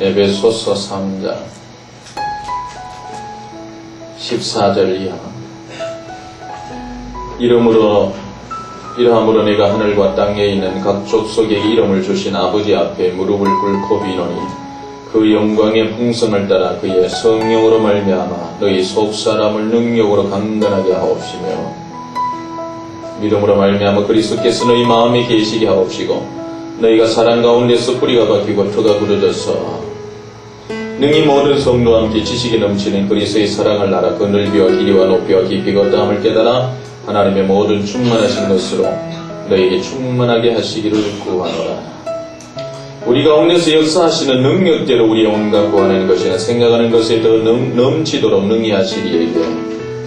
에베소서 3장 14절 이하. 이러함으로 내가 하늘과 땅에 있는 각 족속에게 이름을 주신 아버지 앞에 무릎을 꿇고 비노니 그 영광의 풍성을 따라 그의 성령으로 말미암아 너희 속사람을 능력으로 강건하게 하옵시며 믿음으로 말미암아 그리스도께서 너희 마음에 계시게 하옵시고 너희가 사랑 가운데서 뿌리가 박히고 터가 굳어져서 능히 모든 성도와 함께 지식이 넘치는 그리스도의 사랑을 알아 그 넓이와 길이와 높이와 깊이가 어떠함을 깨달아 하나님의 모든 충만하신 것으로 너희에게 충만하게 하시기를 구하노라. 우리 가운데서 역사하시는 능력대로 우리의 온갖 구하는 것이나 생각하는 것에 더 넘치도록 능히 하시리에게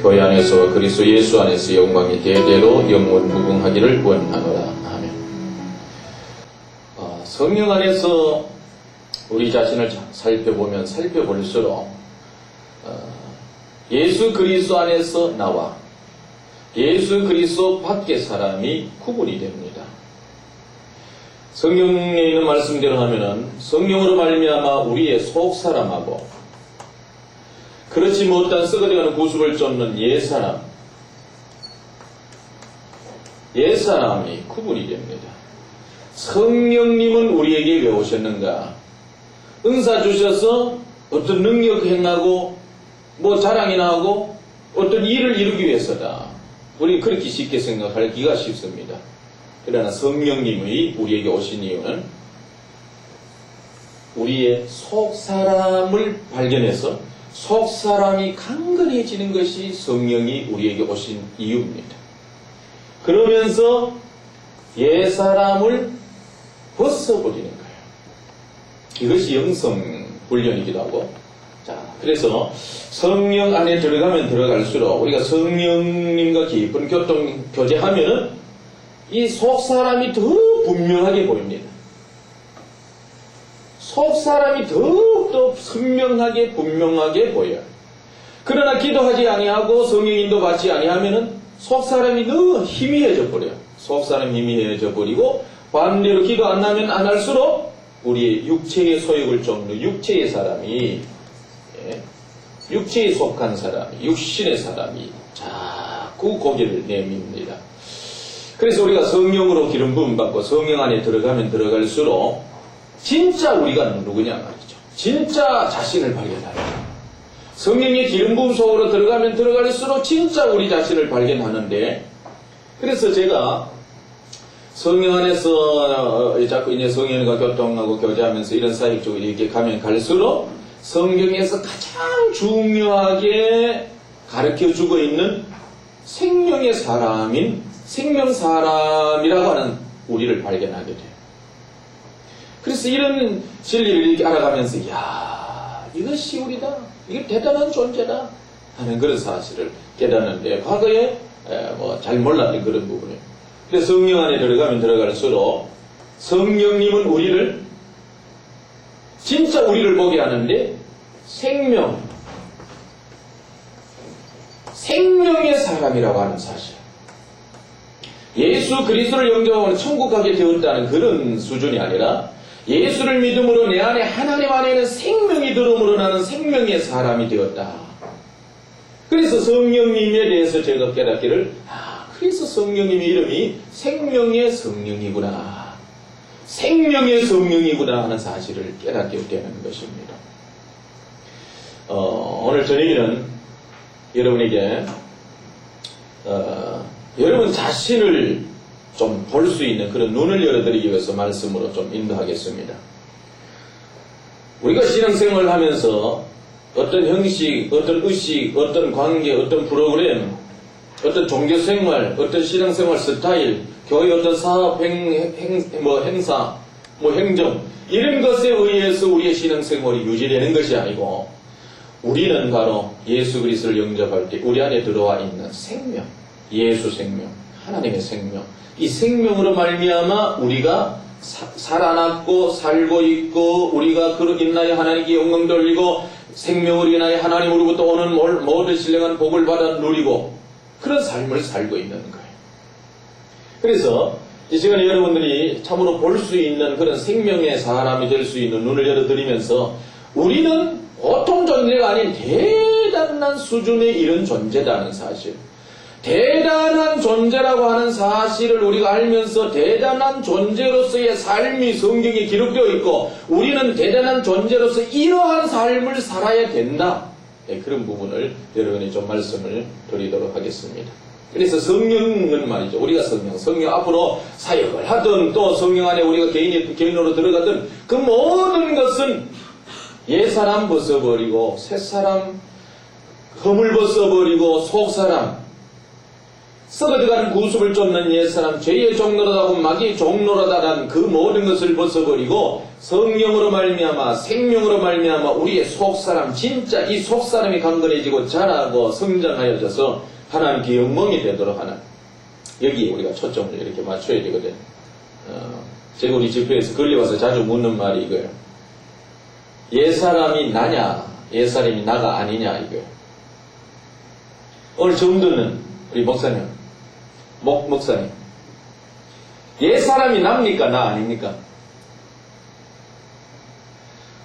교회 안에서 그리스도 예수 안에서 영광이 대대로 영원 무궁하기를 원하노라. 아멘. 성령 안에서 우리 자신을 살펴보면 살펴볼수록 예수 그리스도 안에서 나와 예수 그리스도 밖의 사람이 구분이 됩니다. 성경에 있는 말씀대로 하면은 성령으로 말미암아 우리의 속 사람하고 그렇지 못한 썩어져가는 구습을 쫓는 옛사람이 구분이 됩니다. 성령님은 우리에게 왜 오셨는가? 은사 주셔서 어떤 능력 행하고 자랑이나 하고 어떤 일을 이루기 위해서다. 우리 그렇게 쉽게 생각하기가 쉽습니다. 그러나 성령님이 우리에게 오신 이유는 우리의 속사람을 발견해서 속사람이 강건해지는 것이 성령이 우리에게 오신 이유입니다. 그러면서 옛사람을 벗어버리는 거예요. 이것이 영성훈련이기도 하고, 그래서 성령 안에 들어가면 들어갈수록 우리가 성령님과 깊은 교제하면은 이 속사람이 더 분명하게 보입니다. 속사람이 더욱더 선명하게 분명하게 보여요. 그러나 기도하지 아니하고 성령 인도 받지 아니하면은 속사람이 더 희미해져 버려요. 속사람이 희미해져 버리고 반대로 기도 안 하면 안 할수록 우리의 육체의 소욕을 쫓는 육체의 사람이 육체에 속한 사람이 육신의 사람이 자꾸 고개를 내밉니다. 그래서 우리가 성령으로 기름 부음 받고 성령 안에 들어가면 들어갈수록 진짜 우리가 누구냐 말이죠. 진짜 자신을 발견하요. 성령의 기름 부음 속으로 들어가면 들어갈수록 진짜 우리 자신을 발견하는데, 그래서 제가 성령 안에서 자꾸 이제 성령과 교통하고 교제하면서 이런 사역 쪽으로 이렇게 가면 갈수록 성경에서 가장 중요하게 가르쳐주고 있는 생명의 사람인 생명사람이라고 하는 우리를 발견하게 돼요. 그래서 이런 진리를 이렇게 알아가면서 이것이 우리다. 이게 대단한 존재다 하는 그런 사실을 깨닫는데 과거에 잘 몰랐던 그런 부분이에요. 근데 성령 안에 들어가면 들어갈수록 성령님은 우리를 진짜 우리를 보게 하는데 생명의 사람이라고 하는 사실. 예수 그리스도를 영접하면 천국 가게 되었다는 그런 수준이 아니라 예수를 믿음으로 내 안에 하나님 안에는 생명이 들어옴으로 나는 생명의 사람이 되었다. 그래서 성령님에 대해서 제가 깨닫기를 그래서 성령님의 이름이 생명의 성령이구나. 생명의 성령이구나 하는 사실을 깨닫게 되는 것입니다. 오늘 저녁에는 여러분에게 여러분 자신을 좀 볼 수 있는 그런 눈을 열어드리기 위해서 말씀으로 좀 인도하겠습니다. 우리가 신앙생활을 하면서 어떤 형식, 어떤 의식, 어떤 관계, 어떤 프로그램, 어떤 종교생활, 어떤 신앙생활 스타일, 교회 어떤 사업, 행사, 행정, 이런 것에 의해서 우리의 신앙생활이 유지되는 것이 아니고, 우리는 바로 예수 그리스도를 영접할 때 우리 안에 들어와 있는 생명, 예수 생명, 하나님의 생명, 이 생명으로 말미암아 우리가 살아났고 살고 있고 우리가 그로 인하여 하나님께 영광 돌리고 생명으로 인하여 하나님으로부터 오는 모든 신령한 복을 받아 누리고 그런 삶을 살고 있는 거예요. 그래서 이 시간에 여러분들이 참으로 볼 수 있는 그런 생명의 사람이 될 수 있는 눈을 열어드리면서 우리는 보통 존재가 아닌 대단한 수준에 이른 존재라는 사실, 대단한 존재라고 하는 사실을 우리가 알면서 대단한 존재로서의 삶이 성경에 기록되어 있고 우리는 대단한 존재로서 이러한 삶을 살아야 된다. 네, 그런 부분을 여러분이 좀 말씀을 드리도록 하겠습니다. 그래서 성령은 말이죠. 우리가 성령 앞으로 사역을 하든 또 성령 안에 우리가 개인으로 들어가든 그 모든 것은 옛사람 벗어버리고 새사람 허물 벗어버리고 속사람 썩어들어가는 구습을 쫓는 옛사람 죄의 종로라다고 마귀의 종로라다란 그 모든 것을 벗어버리고 성령으로 말미암아 생명으로 말미암아 우리의 속사람 진짜 이 속사람이 강건해지고 자라고 성장하여져서 하나님께 영광이 되도록 하는 여기에 우리가 초점을 이렇게 맞춰야 되거든. 제가 우리 집회에서 걸려와서 자주 묻는 말이 이거예요. 옛사람이 나냐 옛사람이 나가 아니냐 이거예요. 오늘 처음 듣는 우리 목사님 목사님 옛사람이 납니까 나 아닙니까?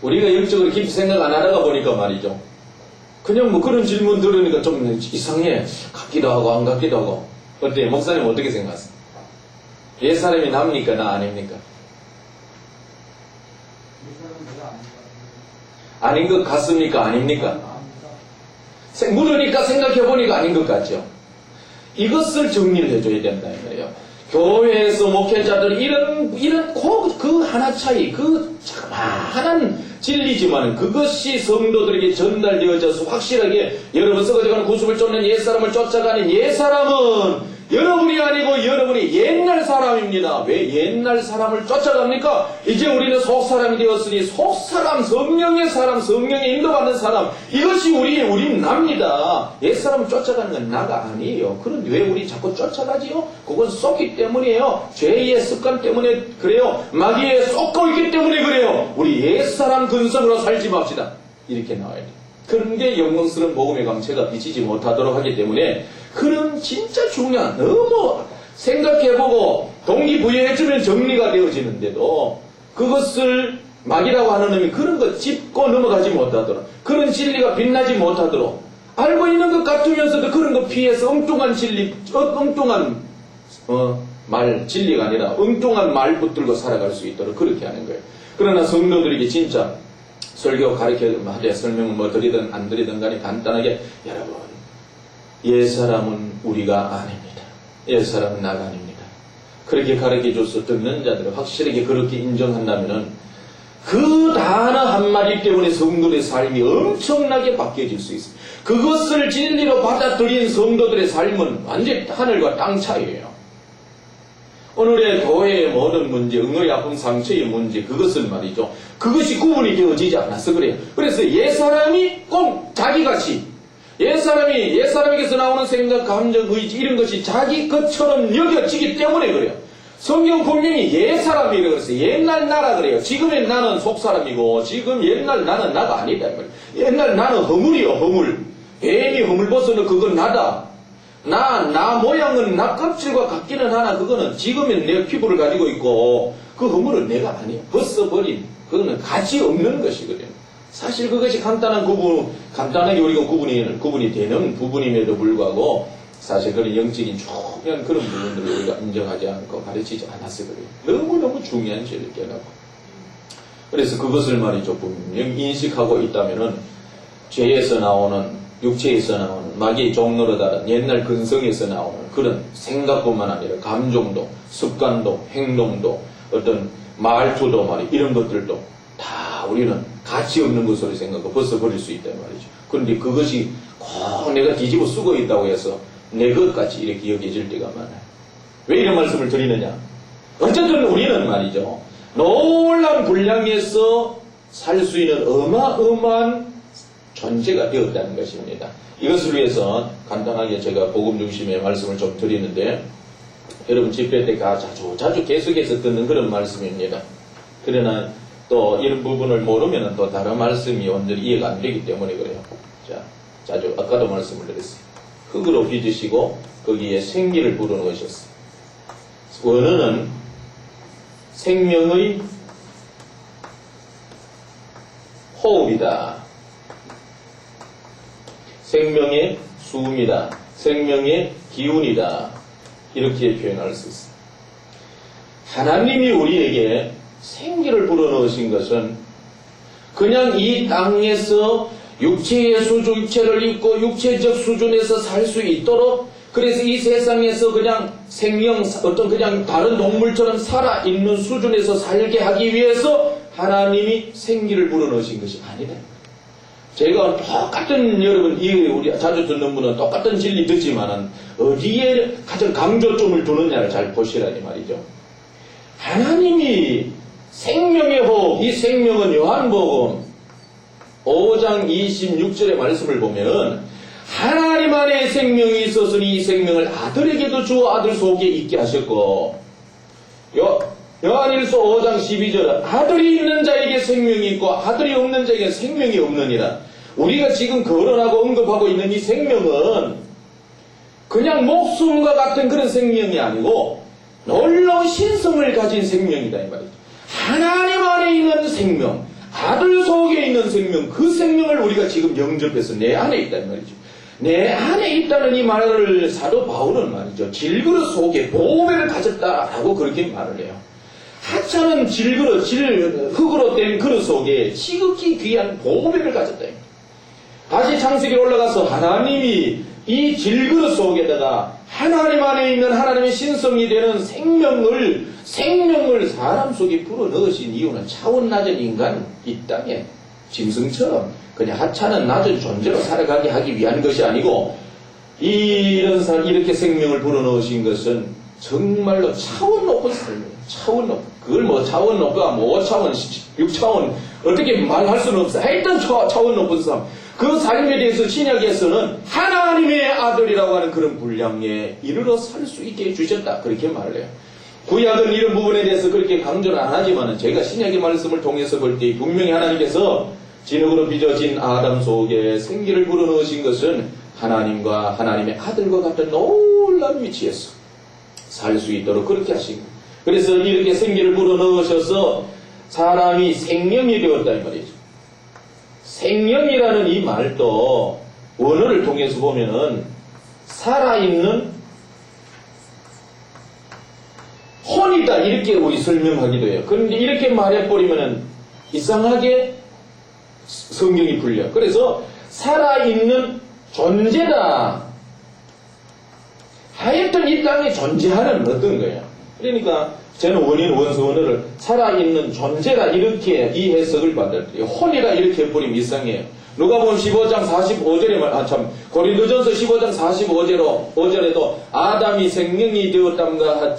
우리가 영적으로 깊이 생각 안 하다가 보니까 말이죠. 그냥 뭐 그런 질문 들으니까 좀 이상해. 같기도 하고 안 같기도 하고. 어때? 목사님 어떻게 생각하세요? 옛사람이 납니까? 나 아닙니까? 아닌 것 같습니까? 아닙니까? 물으니까 생각해보니까 아닌 것 같죠? 이것을 정리를 해줘야 된다. 이거예요. 교회에서 목회자들이 그 하나 차이, 그 하나는 진리지만 그것이 성도들에게 전달되어져서 확실하게 여러분 썩어져가는 구습을 쫓는 옛사람을 쫓아가는 옛사람은 여러분이 아니고 여러분이 옛날 사람입니다. 왜 옛날 사람을 쫓아갑니까? 이제 우리는 속사람이 되었으니 속사람, 성령의 사람, 성령의 인도받는 사람 이것이 우린 납니다. 옛사람을 쫓아가는 건 나가 아니에요. 그런데 왜 우리 자꾸 쫓아가지요? 그건 쏟기 때문이에요. 죄의 습관 때문에 그래요. 마귀에 쏟고 있기 때문에 그래요. 우리 옛사람 근성으로 살지 맙시다. 이렇게 나와야 돼요. 그런 게 영광스러운 복음의 강체가 비치지 못하도록 하기 때문에 그런 진짜 중요한 너무 생각해보고 동기부여해주면 정리가 되어지는데도 그것을 마귀라고 하는 놈이 그런 거 짚고 넘어가지 못하도록 그런 진리가 빛나지 못하도록 알고 있는 것 같으면서도 그런 거 피해서 엉뚱한 진리, 엉뚱한 말, 진리가 아니라 엉뚱한 말 붙들고 살아갈 수 있도록 그렇게 하는 거예요. 그러나 성도들에게 진짜 설교 가르쳐야 설명을 뭐 드리든 안 드리든 간에 간단하게 여러분 옛사람은 우리가 아닙니다. 옛사람은 나가 아닙니다. 그렇게 가르쳐줘서 듣는 자들을 확실하게 그렇게 인정한다면은 그 단어 한마디 때문에 성도들의 삶이 엄청나게 바뀌어질 수 있습니다. 그것을 진리로 받아들인 성도들의 삶은 완전히 하늘과 땅 차이예요. 오늘의 교회의 모든 문제, 응어의 아픔, 상처의 문제, 그것을 말이죠. 그것이 구분이 되어지지 않아서 그래요. 그래서 옛사람이 꼭 자기같이, 옛사람에게서 나오는 생각, 감정, 의지, 이런 것이 자기 것처럼 여겨지기 때문에 그래요. 성경 분명히 옛사람이라고 그랬어요. 옛날 나라 그래요. 지금의 나는 속사람이고, 지금 옛날 나는 나가 아니다. 옛날 나는 허물이요, 허물. 뱀이 허물 벗어는 그건 나다. 나 모양은 나 껍질과 같기는 하나 그거는 지금의 내 피부를 가지고 있고 그 허물은 내가 아니에요. 벗어버린 그거는 가치 없는 것이거든요. 사실 그것이 간단하게 우리가 구분이 되는 부분임에도 불구하고 사실 그런 영적인 중요한 그런 부분들을 우리가 인정하지 않고 가르치지 않았어요. 너무너무 중요한 죄를 깨닫고 그래서 그것을 말이죠. 분명히 인식하고 있다면은 죄에서 나오는 육체에서 나오는 마귀의 종로로 다른 옛날 근성에서 나오는 그런 생각뿐만 아니라 감정도, 습관도, 행동도, 어떤 말투도 이런 것들도 다 우리는 가치 없는 것으로 생각하고 벗어버릴 수 있단 말이죠. 그런데 그것이 꼭 내가 뒤집어 쓰고 있다고 해서 내 것같이 이렇게 여겨질 때가 많아요. 왜 이런 말씀을 드리느냐? 어쨌든 우리는 말이죠. 놀라운 분량에서 살 수 있는 어마어마한 존재가 되었다는 것입니다. 이것을 위해서 간단하게 제가 복음 중심의 말씀을 좀 드리는데 여러분 집회 때 자주 계속해서 듣는 그런 말씀입니다. 그러나 또 이런 부분을 모르면 또 다른 말씀이 완전히 이해가 안 되기 때문에 그래요. 자주 아까도 말씀을 드렸어요. 흙으로 빚으시고 거기에 생기를 불어넣으셨어요. 원어는 생명의 호흡이다. 생명의 수음이다. 생명의 기운이다. 이렇게 표현할 수 있습니다. 하나님이 우리에게 생기를 불어넣으신 것은 그냥 이 땅에서 육체의 수준, 육체를 입고 육체적 수준에서 살 수 있도록, 그래서 이 세상에서 그냥 생명, 어떤 그냥 다른 동물처럼 살아있는 수준에서 살게 하기 위해서 하나님이 생기를 불어넣으신 것이 아니다. 제가 똑같은, 여러분, 우리 자주 듣는 분은 똑같은 진리 듣지만은 어디에 가장 강조점을 두느냐를 잘 보시라니 말이죠. 하나님이 생명의 호흡, 이 생명은 요한복음 5장 26절의 말씀을 보면은 하나님 안에 생명이 있었으니 이 생명을 아들에게도 주어 아들 속에 있게 하셨고, 요한일서 5장 12절 아들이 있는 자에게 생명이 있고 아들이 없는 자에게 생명이 없느니라. 우리가 지금 거론하고 언급하고 있는 이 생명은 그냥 목숨과 같은 그런 생명이 아니고 놀라운 신성을 가진 생명이다 이 말이죠. 하나님 안에 있는 생명, 아들 속에 있는 생명, 그 생명을 우리가 지금 영접해서 내 안에 있다 이 말이죠. 내 안에 있다는 이 말을 사도 바울은 말이죠, 질그릇 속에 보배를 가졌다라고 그렇게 말을 해요. 하찮은 질그릇, 흙으로 된 그릇 속에 지극히 귀한 보배를 가졌다. 다시 창세기로 올라가서 하나님이 이 질그릇 속에다가 하나님 안에 있는 하나님의 신성이 되는 생명을 사람 속에 불어넣으신 이유는 차원 낮은 인간, 이 땅에 짐승처럼 그냥 하찮은 낮은 존재로 살아가게 하기 위한 것이 아니고, 이런 사람, 이렇게 생명을 불어넣으신 것은 정말로 차원 높은 삶이에요. 차원 높은. 그걸 뭐 차원 높아, 뭐 5차원, 6차원, 어떻게 말할 수는 없어. 하여튼 차원 높은 삶. 그 삶에 대해서 신약에서는 하나님의 아들이라고 하는 그런 분량에 이르러 살 수 있게 해주셨다. 그렇게 말을 해요. 구약은 이런 부분에 대해서 그렇게 강조는 안 하지만 제가 신약의 말씀을 통해서 볼 때 분명히 하나님께서 진흙으로 빚어진 아담 속에 생기를 불어넣으신 것은 하나님과 하나님의 아들과 같은 놀라운 위치에서 살 수 있도록 그렇게 하신 거예요. 그래서 이렇게 생기를 불어넣으셔서 사람이 생명이 되었다 이 말이죠. 생명이라는 이 말도 원어를 통해서 보면은 살아있는 혼이다 이렇게 우리 설명하기도 해요. 그런데 이렇게 말해버리면은 이상하게 성경이 풀려. 그래서 살아있는 존재다. 하여튼 이 땅에 존재하는 어떤 거예요. 그러니까 저는 원인 원수 원어를 살아있는 존재라 이렇게 이 해석을 받았대요. 혼이라 이렇게 해버리면 이상해요. 누가복음 15장 45절에 고린도전서 15장 45절에도 아담이 생명이 되었담과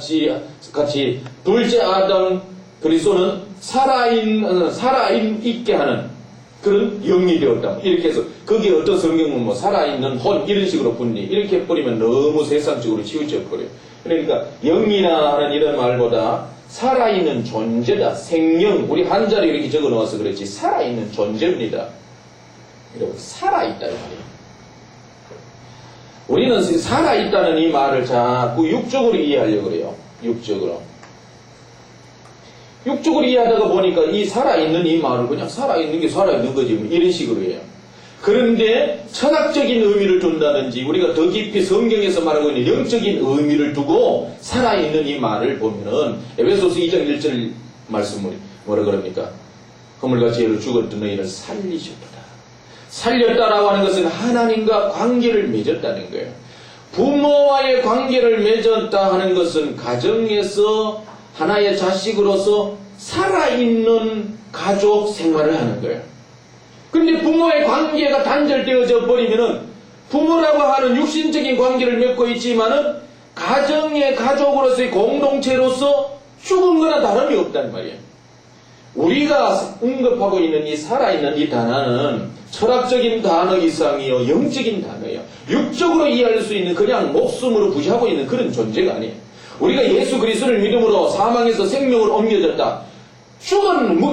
같이 둘째 아담 그리스도는 살아있게 하는 그런 영이 되었다. 이렇게 해서 거기에 어떤 성경은 뭐 살아있는 혼 이런 식으로 분리 이렇게 해버리면 너무 세상적으로 치우쳐 버려요. 그러니까 영이나 하는 이런 말보다 살아있는 존재다. 생명. 우리 한자로 이렇게 적어 놓아서 그렇지 살아있는 존재입니다. 여러분 살아있다 이 말이에요. 우리는 살아있다는 이 말을 자꾸 육적으로 이해하려고 그래요. 육적으로 이해하다가 보니까 이 살아있는 이 말을 그냥 살아있는 게 살아있는 거지 뭐 이런 식으로 해요. 그런데 철학적인 의미를 준다든지 우리가 더 깊이 성경에서 말하고 있는 영적인 의미를 두고 살아있는 이 말을 보면은 에베소서 2장 1절 말씀을 뭐라 그럽니까? 허물과 죄로 죽었던 너희를 살리셨다. 살렸다라고 하는 것은 하나님과 관계를 맺었다는 거예요. 부모와의 관계를 맺었다 하는 것은 가정에서 하나의 자식으로서 살아있는 가족 생활을 하는 거예요. 근데 부모의 관계가 단절되어져 버리면은 부모라고 하는 육신적인 관계를 맺고 있지만은 가정의 가족으로서의 공동체로서 죽은 거나 다름이 없단 말이에요. 우리가 언급하고 있는 이 살아있는 이 단어는 철학적인 단어 이상이요, 영적인 단어예요. 육적으로 이해할 수 있는 그냥 목숨으로 부시하고 있는 그런 존재가 아니에요. 우리가 예수 그리스도를 믿음으로 사망에서 생명으로 옮겨졌다.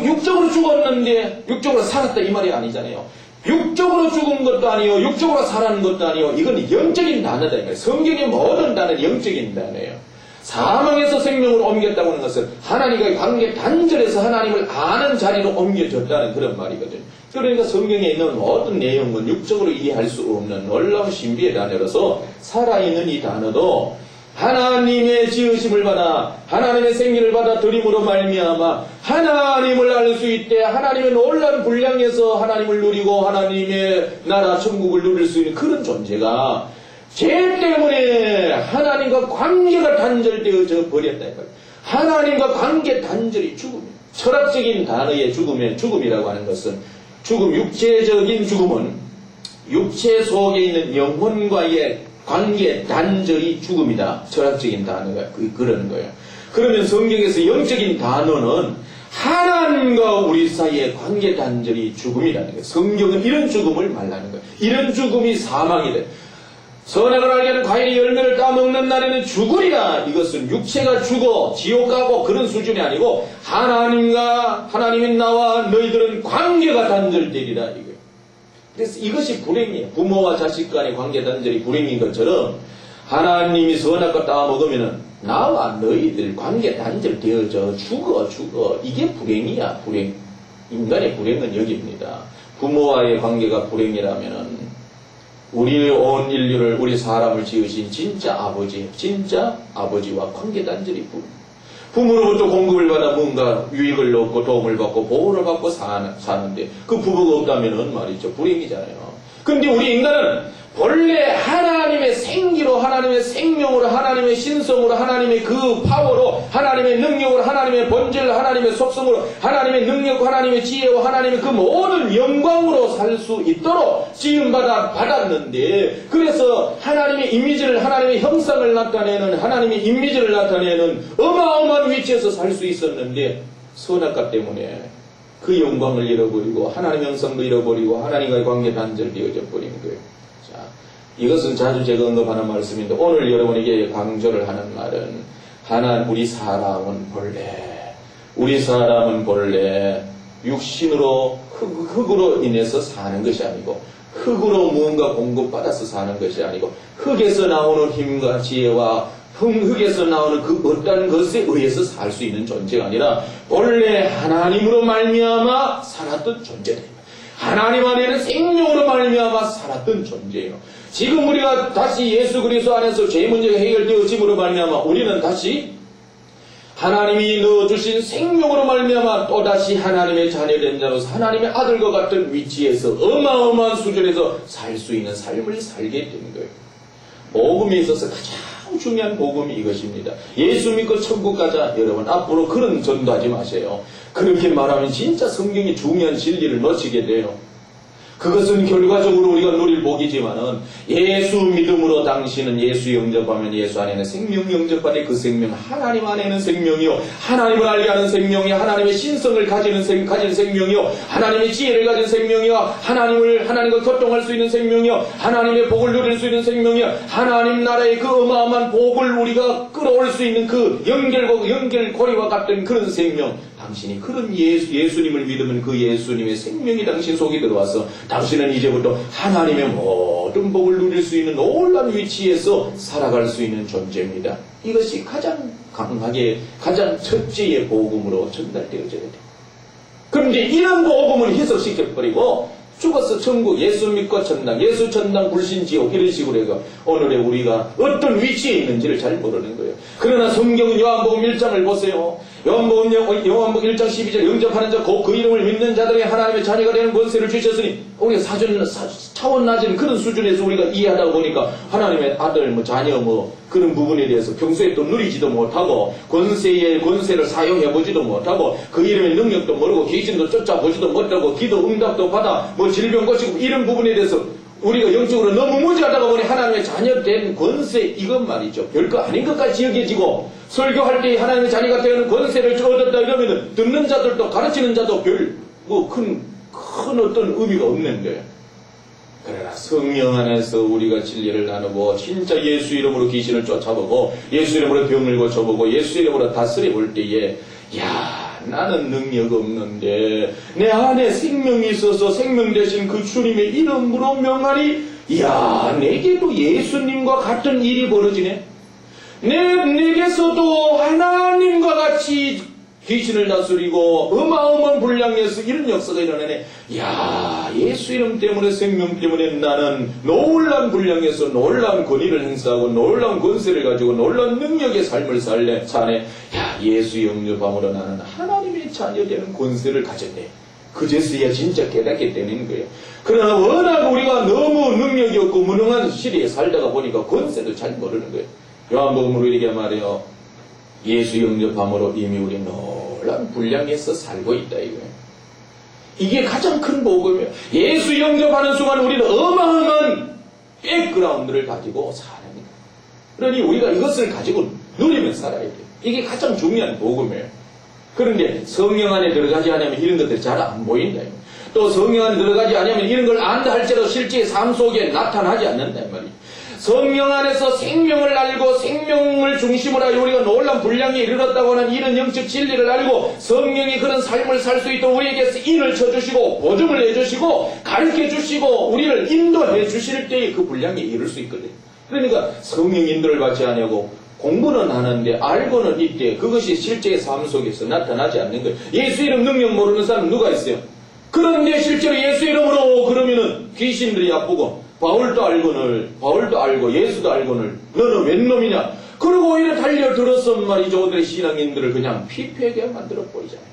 육적으로 죽었는데 육적으로 살았다 이 말이 아니잖아요. 육적으로 죽은 것도 아니요, 육적으로 살아는 것도 아니요. 이건 영적인 단어다. 성경의 모든 단어는 영적인 단어예요. 사망에서 생명으로 옮겼다고 하는 것은 하나님과의 관계 단절에서 하나님을 아는 자리로 옮겨졌다는 그런 말이거든요. 그러니까 성경에 있는 모든 내용은 육적으로 이해할 수 없는 놀라운 신비의 단어로서 살아있는 이 단어도 하나님의 지으심을 받아 하나님의 생기를 받아 들임으로 말미암아 하나님을 알 수 있대 하나님의 놀라운 분량에서 하나님을 누리고 하나님의 나라 천국을 누릴 수 있는 그런 존재가 죄 때문에 하나님과 관계가 단절되어져 버렸다. 하나님과 관계 단절이 죽음이에요. 철학적인 단어의 죽음이라고 하는 것은 육체적인 죽음은 육체 속에 있는 영혼과의 관계 단절이 죽음이다. 철학적인 단어가 그러는 거예요. 그러면 성경에서 영적인 단어는 하나님과 우리 사이의 관계 단절이 죽음이라는 거예요. 성경은 이런 죽음을 말하는 거예요. 이런 죽음이 사망이래. 선악을 알게 하는 과일의 열매를 따먹는 날에는 죽으리라. 이것은 육체가 죽어 지옥 가고 그런 수준이 아니고 하나님이 나와 너희들은 관계가 단절되리라 이거예요. 그래서 이것이 불행이에요. 부모와 자식 간의 관계 단절이 불행인 것처럼 하나님이 선악과 따먹으면 나와 너희들 관계 단절되어져 죽어. 이게 불행이야. 불행. 인간의 불행은 여기입니다. 부모와의 관계가 불행이라면은 우리 온 인류를 우리 사람을 지으신 진짜 아버지와 관계 단절이 부모로부터 공급을 받아 뭔가 유익을 얻고 도움을 받고 보호를 받고 사는데 그 부부가 없다면은 말이죠 불행이잖아요. 근데 우리 인간은 본래 하나님의 생기로 하나님의 생명으로 하나님의 신성으로 하나님의 그 파워로 하나님의 능력으로 하나님의 본질 하나님의 속성으로 하나님의 능력 하나님의 지혜와 하나님의 그 모든 영광으로 살 수 있도록 받았는데 그래서 하나님의 이미지를 하나님의 형상을 나타내는 하나님의 이미지를 나타내는 어마어마한 위치에서 살 수 있었는데 선악과 때문에 그 영광을 잃어버리고 하나님의 형상도 잃어버리고 하나님과의 관계 단절되어져 버린 거예요. 이것은 자주 제가 언급하는 말씀인데 오늘 여러분에게 강조를 하는 말은 우리 사람은 본래 육신으로 흙으로 인해서 사는 것이 아니고 흙으로 무언가 공급받아서 사는 것이 아니고 흙에서 나오는 힘과 지혜와 흙에서 나오는 그 어떤 것에 의해서 살 수 있는 존재가 아니라 본래 하나님으로 말미암아 살았던 존재입니다. 하나님 안에는 생명으로 말미암아 살았던 존재예요. 지금 우리가 다시 예수 그리스도 안에서 죄 문제가 해결되어짐으로 말미암아 우리는 다시 하나님이 넣어주신 생명으로 말미암아 또다시 하나님의 자녀된 자로서 하나님의 아들과 같은 위치에서 어마어마한 수준에서 살 수 있는 삶을 살게 되는 거예요. 복음에 있어서 가장 중요한 복음이 이것입니다. 예수 믿고 천국 가자. 여러분 앞으로 그런 전도하지 마세요. 그렇게 말하면 진짜 성경의 중요한 진리를 놓치게 돼요. 그것은 결과적으로 우리가 누릴 복이지만은 예수 믿음으로 당신은 예수 영접하면 예수 안에는 생명 영접하되 그 생명 하나님 안에는 생명이요 하나님을 알게 하는 생명이요 하나님의 신성을 가진 생명이요 하나님의 지혜를 가진 생명이요 하나님과 교통할 수 있는 생명이요 하나님의 복을 누릴 수 있는 생명이요 하나님 나라의 그 어마어마한 복을 우리가 끌어올 수 있는 그 연결고리와 같은 그런 생명 당신이 그런 예수님을 믿으면 그 예수님의 생명이 당신 속에 들어와서 당신은 이제부터 하나님의 모든 복을 누릴 수 있는 놀라운 위치에서 살아갈 수 있는 존재입니다. 이것이 가장 강하게 가장 첫째의 복음으로 전달되어져야 돼요. 그런데 이런 복음을 해석시켜버리고 죽어서 천국, 예수 믿고 천당, 예수 천당, 불신 지옥 이런 식으로 해서 오늘의 우리가 어떤 위치에 있는지를 잘 모르는 거예요. 그러나 성경은 요한복음 1장을 보세요. 요한복음 1장 12절 영접하는 자 곧 그 이름을 믿는 자들이 하나님의 자녀가 되는 권세를 주셨으니 우리가 차원 낮은 그런 수준에서 우리가 이해하다 보니까 하나님의 아들 자녀 그런 부분에 대해서 평소에 또 누리지도 못하고 권세를 사용해보지도 못하고 그 이름의 능력도 모르고 귀신도 쫓아보지도 못하고 기도 응답도 받아 질병 고치고 이런 부분에 대해서 우리가 영적으로 너무 무지하다가 보니 하나님의 자녀된 권세 이것 말이죠. 별거 아닌 것까지 여겨지고 설교할 때 하나님의 자녀가 되는 권세를 얻었다 이러면은 듣는 자들도 가르치는 자도 큰 어떤 의미가 없는 거예요. 그러나 성령 안에서 우리가 진리를 나누고 진짜 예수 이름으로 귀신을 쫓아보고 예수 이름으로 병을 고쳐보고 예수 이름으로 다스려 볼 때에 나는 능력 없는데 내 안에 생명이 있어서 생명 되신 그 주님의 이름으로 명하니 내게도 예수님과 같은 일이 벌어지네. 내게서도 하나님과 같이 귀신을 다스리고 어마어마한 분량에서 이런 역사가 일어나네. 야, 예수 이름 때문에, 생명 때문에 나는 놀라운 분량에서 놀라운 권위를 행사하고 놀라운 권세를 가지고 놀라운 능력의 삶을 사네. 야, 예수 영접함으로 나는 하나님의 자녀 되는 권세를 가졌네. 그제서야 진짜 깨닫게 되는 거예요. 그러나 워낙 우리가 너무 능력이 없고 무능한 시대에 살다가 보니까 권세도 잘 모르는 거예요. 요한복음으로 이렇게 말해요. 예수 영접함으로 이미 우리 놀라운 분량에서 살고 있다 이거예요. 이게 가장 큰 복음이에요. 예수 영접하는 순간 우리는 어마어마한 백그라운드를 가지고 살아갑니다. 그러니 우리가 이것을 가지고 누리면 살아야 돼요. 이게 가장 중요한 복음이에요. 그런데 성령 안에 들어가지 않으면 이런 것들이 잘 안 보인다. 또 성령 안에 들어가지 않으면 이런 걸 안다 할지라도 실제 삶 속에 나타나지 않는다 말이에요. 성령 안에서 생명을 알고 생명을 중심으로 하여 우리가 놀라운 분량에 이르렀다고 하는 이런 영적 진리를 알고 성령이 그런 삶을 살 수 있도록 우리에게서 인을 쳐주시고 보증을 해주시고 가르쳐주시고 우리를 인도해 주실 때에 그 분량에 이를 수 있거든요. 그러니까 성령 인도를 받지 않고 공부는 하는데 알고는 있대. 그것이 실제의 삶 속에서 나타나지 않는 거예요. 예수 이름 능력 모르는 사람은 누가 있어요? 그런데 실제로 예수 이름으로 그러면은 귀신들이 아프고 바울도 알고 예수도 알고는 너는 웬 놈이냐? 그리고 오히려 달려들어서 말이죠. 오늘의 신앙인들을 그냥 피폐하게 만들어 버리잖아요.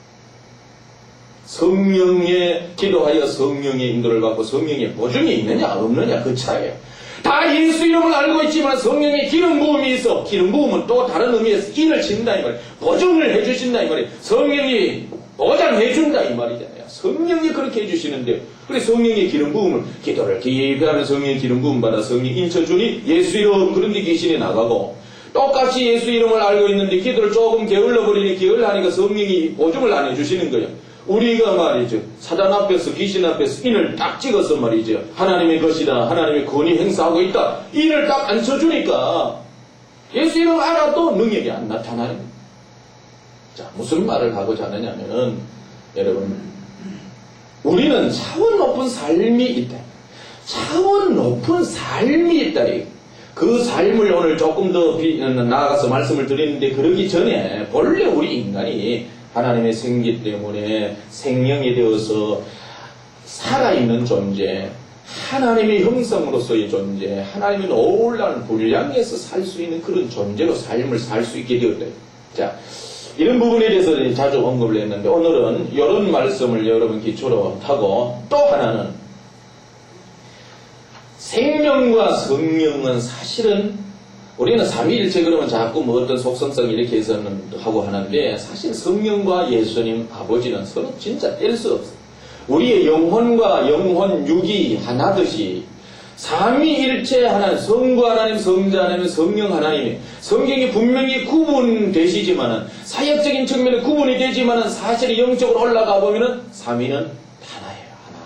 성령에 기도하여 성령의 인도를 받고 성령의 보증이 있느냐 없느냐 그 차이에요. 다 예수 이름을 알고 있지만 성령의 기름 부음이 있어. 기름 부음은 또 다른 의미에서 인을 친다 이 말이에요. 보증을 해주신다 이 말이에요. 성령이 보장해준다 이 말이잖아요. 성령이 그렇게 해주시는데요. 그래 성령의 기름 부음을 기도를 깊이 하면 성령의 기름 부음 받아 성령이 인쳐주니 예수 이름 그런데 귀신이 나가고 똑같이 예수 이름을 알고 있는데 기도를 조금 게을러버리니 게을러하니까 성령이 보증을 안 해주시는 거예요. 우리가 말이죠. 사단 앞에서 귀신 앞에서 인을 딱 찍어서 말이죠. 하나님의 것이다. 하나님의 권위 행사하고 있다. 인을 딱 안 쳐주니까 예수 이름 알아도 능력이 안 나타나는 거예요. 자, 무슨 말을 하고자 하느냐면은 여러분 우리는 차원 높은 삶이 있다. 차원 높은 삶이 있다. 그 삶을 오늘 조금 더 나아가서 말씀을 드리는데 그러기 전에 본래 우리 인간이 하나님의 생기 때문에 생명이 되어서 살아있는 존재, 하나님의 형상으로서의 존재, 하나님의 놀라운 분량에서 살 수 있는 그런 존재로 삶을 살 수 있게 되었다. 자, 이런 부분에 대해서 자주 언급을 했는데 오늘은 이런 말씀을 여러분 기초로 하고 또 하나는 생명과 성령은 사실은 우리는 삼위일체 그러면 자꾸 뭐 어떤 속성성 이렇게 해서는 하고 하는데 사실 성령과 예수님 아버지는 서로 진짜 뗄 수 없어요. 우리의 영혼과 영혼 육이 하나듯이 삼위일체 하나님, 성부 하나님, 성자 하나님, 성령 하나님이 성경이 분명히 구분되시지만은 사역적인 측면에 구분이 되지만은 사실 영적으로 올라가 보면은 삼위는 하나예요, 하나.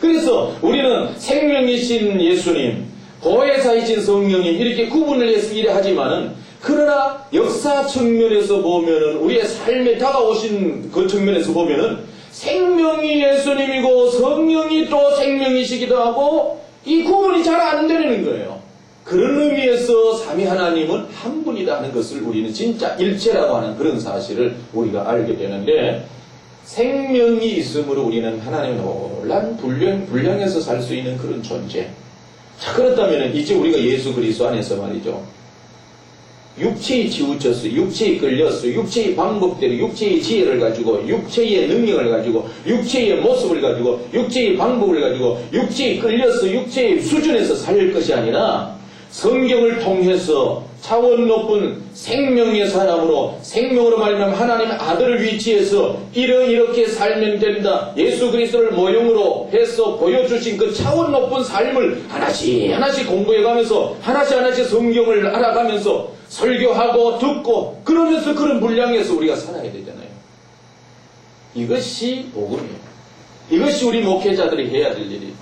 그래서 우리는 생명이신 예수님, 보혜사이신 성령이 이렇게 구분을 해서 이래 하지만은 그러나 역사 측면에서 보면은 우리의 삶에 다가오신 그 측면에서 보면은 생명이 예수님이고 성령이 또 생명이시기도 하고 이 구분이 잘 안 되는 거예요. 그런 의미에서 삼위 하나님은 한 분이다 하는 것을 우리는 진짜 일체라고 하는 그런 사실을 우리가 알게 되는데 생명이 있으므로 우리는 하나님의 놀란 분량에서 살 수 있는 그런 존재. 자, 그렇다면 이제 우리가 예수 그리스도 안에서 말이죠. 육체에 치우쳤어요. 육체에 끌렸어요. 육체의 방법대로 육체의 지혜를 가지고 육체의 능력을 가지고 육체의 모습을 가지고 육체의 방법을 가지고 육체에 끌려서 육체의 수준에서 살 것이 아니라 성경을 통해서 차원 높은 생명의 사람으로 생명으로 말하면 하나님의 아들을 위치해서 이렇게 살면 된다. 예수 그리스도를 모형으로 해서 보여주신 그 차원 높은 삶을 하나씩 공부해가면서 하나씩 성경을 알아가면서 설교하고 듣고 그러면서 그런 분량에서 우리가 살아야 되잖아요. 이것이 복음이에요. 이것이 우리 목회자들이 해야 될 일이에요.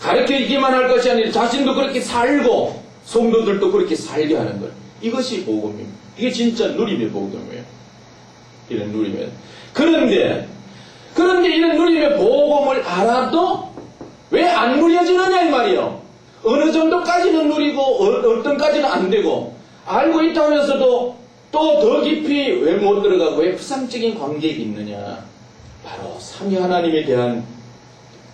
가르치기만 할 것이 아니라 자신도 그렇게 살고 성도들도 그렇게 살게 하는 것. 이것이 복음입니다. 이게 진짜 누림의 복음이에요. 이런 누림의. 그런데 이런 누림의 복음을 알아도 왜 안 누려지느냐 이 말이에요. 어느 정도까지는 누리고 어떤 까지는 안 되고 알고 있다면서도 또 더 깊이 왜 못 들어가고 왜 부상적인 관계가 있느냐? 바로 삼위 하나님에 대한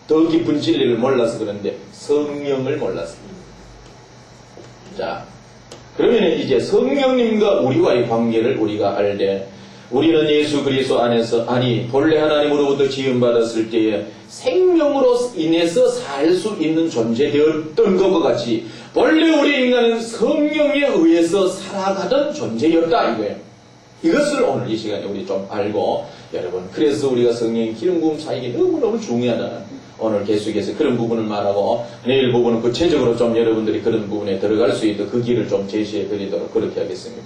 더 깊은 진리를 몰라서 그런데 성령을 몰랐습니다. 자, 그러면 이제 성령님과 우리와의 관계를 우리가 알되 우리는 예수 그리스도 안에서 본래 하나님으로부터 지음받았을 때에 생명으로 인해서 살 수 있는 존재되었던 것과 같이 본래 우리 인간은 성령에 의해서 살아가던 존재였다 이거예요. 이것을 오늘 이 시간에 우리 좀 알고 여러분 그래서 우리가 성령의 기름 부음 사역이 너무너무 중요하다. 오늘 계속해서 그런 부분을 말하고 내일 부분은 구체적으로 좀 여러분들이 그런 부분에 들어갈 수 있도록 그 길을 좀 제시해 드리도록 그렇게 하겠습니다.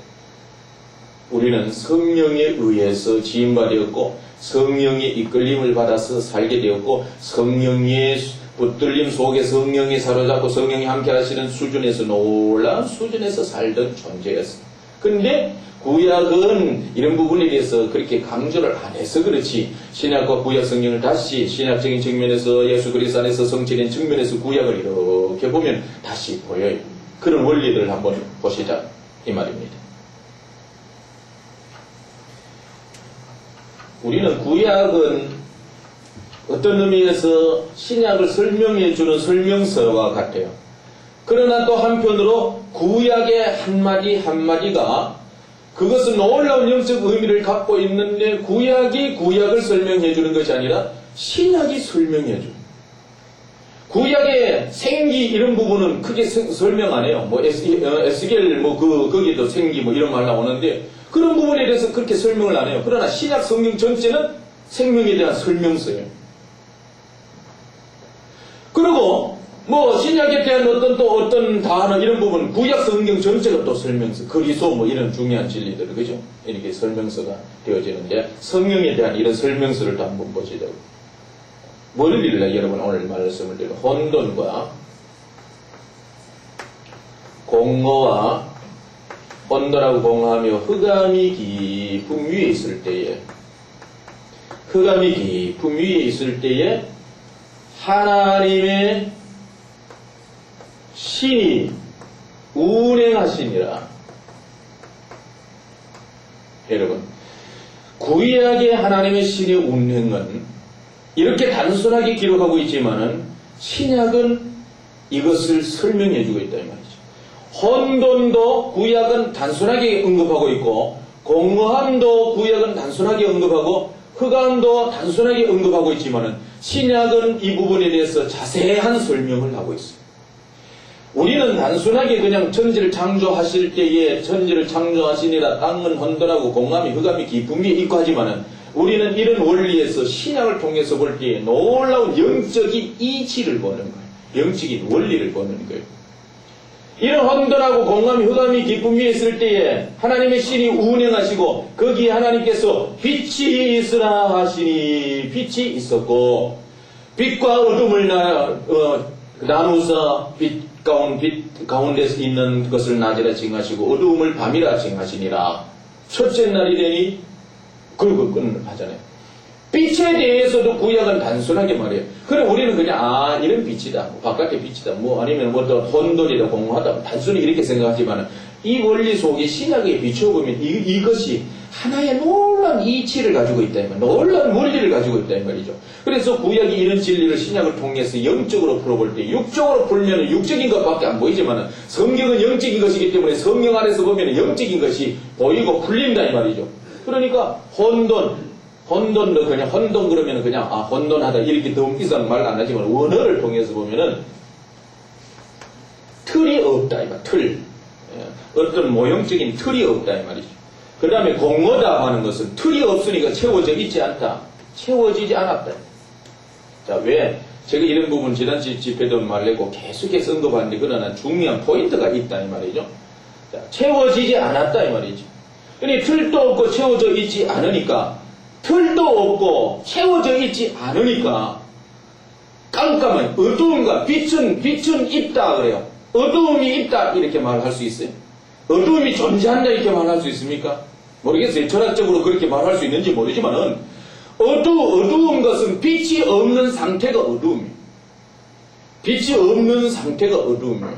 우리는 성령에 의해서 지음받았고 성령의 이끌림을 받아서 살게 되었고 성령의 붙들림 속에 성령이 사로잡고 성령이 함께 하시는 수준에서 놀라운 수준에서 살던 존재였습니다. 근데 구약은 이런 부분에 대해서 그렇게 강조를 안 해서 그렇지 신약과 구약 성경을 다시 신약적인 측면에서 예수 그리스도 안에서 성취된 측면에서 구약을 이렇게 보면 다시 보여요. 그런 원리를 한번 보시자 이 말입니다. 우리는 구약은 어떤 의미에서 신약을 설명해주는 설명서와 같아요. 그러나 또 한편으로 구약의 한마디 한마디가 그것은 놀라운 영적 의미를 갖고 있는데 구약이 구약을 설명해주는 것이 아니라 신약이 설명해주는 구약의 생기 이런 부분은 크게 설명 안 해요. 에스겔 거기도 생기 이런 말 나오는데 그런 부분에 대해서 그렇게 설명을 안 해요. 그러나 신약 성경 전체는 생명에 대한 설명서예요. 그리고 신약에 대한 어떤 단어 이런 부분 구약 성경 전체가 또 설명서 그리스도 이런 중요한 진리들 그죠? 이렇게 설명서가 되어지는데 성령에 대한 이런 설명서를 또 한번 보시죠. 뭘 빌려 여러분 오늘 말씀을 드려 혼돈과 공허와 혼돈하고 공허하며 흑암이 깊음 위에 있을 때에 하나님의 신이 운행하시니라. 여러분 구약의 하나님의 신의 운행은 이렇게 단순하게 기록하고 있지만은 신약은 이것을 설명해주고 있다 이 말이죠. 혼돈도 구약은 단순하게 언급하고 있고 공허함도 구약은 단순하게 언급하고 흑암도 단순하게 언급하고 있지만은 신약은 이 부분에 대해서 자세한 설명을 하고 있어요. 우리는 단순하게 그냥 천지를 창조하실 때에 천지를 창조하시니라 땅은 혼돈하고 공함이 흑암이 깊음이 있고 하지만은 우리는 이런 원리에서 신약을 통해서 볼 때에 놀라운 영적인 이치를 보는 거예요. 영적인 원리를 보는 거예요. 이런 혼돈하고 공함이 흑암이 깊음 위에 있을 때에 하나님의 신이 운행하시고 거기에 하나님께서 빛이 있으라 하시니 빛이 있었고 빛과 어둠을 나누사 빛 가운데서 있는 것을 낮이라 칭하시고 어두움을 밤이라 칭하시니라. 첫째 날이 되니 그리고 하잖아요. 빛에 대해서도 구약은 단순하게 말해요. 그래 우리는 그냥 이런 빛이다 바깥의 빛이다 아니면 어떤 혼돈이다 공허하다 단순히 이렇게 생각하지만 이 원리 속에 신약에 비춰보면 이것이 하나의 놀라운 이치를 가지고 있다 이 말이에요. 놀라운 원리를 가지고 있다 이 말이죠. 그래서 구약이 이런 진리를 신약을 통해서 영적으로 풀어볼 때 육적으로 풀면 육적인 것밖에 안 보이지만 성경은 영적인 것이기 때문에 성경 안에서 보면 영적인 것이 보이고 풀린다 이 말이죠. 그러니까 혼돈도 그냥 혼돈 그러면 그냥 혼돈하다 이렇게 더 이상 말 안 하지만 원어를 통해서 보면은 틀이 없다 이 말. 틀 어떤 모형적인 틀이 없다 이 말이죠. 그 다음에 공허다 하는 것은 틀이 없으니까 채워져 있지 않다. 채워지지 않았다. 자, 왜? 제가 이런 부분 지난 집회도 말내고 계속해서 언급하는데 그러나 중요한 포인트가 있다 이 말이죠. 자, 채워지지 않았다 이 말이죠. 그러니 틀도 없고 채워져 있지 않으니까 틀도 없고 채워져 있지 않으니까 깜깜한 어두움과 빛은 있다 그래요. 어두움이 있다 이렇게 말할 수 있어요. 어두움이 존재한다 이렇게 말할 수 있습니까? 모르겠어요. 철학적으로 그렇게 말할 수 있는지 모르지만은 어두운 것은 빛이 없는 상태가 어두움이에요. 빛이 없는 상태가 어두움이에요.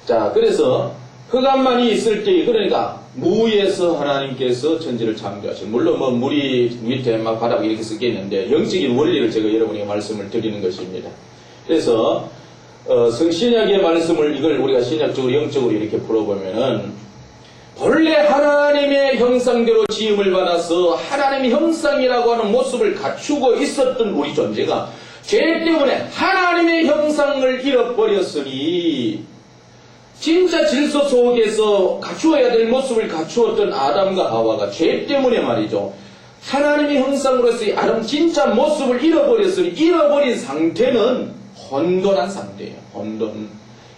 자, 그래서 흑암만이 있을 때, 그러니까 무에서 하나님께서 천지를 창조하신, 물론 뭐 물이 밑에 막 바닥에 이렇게 쓰겠는데 영적인 원리를 제가 여러분에게 말씀을 드리는 것입니다. 그래서 성신약의 말씀을 이걸 우리가 신약적으로 영적으로 이렇게 풀어보면은, 본래 하나님의 형상대로 지음을 받아서 하나님의 형상이라고 하는 모습을 갖추고 있었던 우리 존재가 죄 때문에 하나님의 형상을 잃어버렸으니, 진짜 질서 속에서 갖추어야 될 모습을 갖추었던 아담과 하와가 죄 때문에 말이죠, 하나님의 형상으로서의 진짜 모습을 잃어버렸으니, 잃어버린 상태는 혼돈한 상태예요. 혼돈.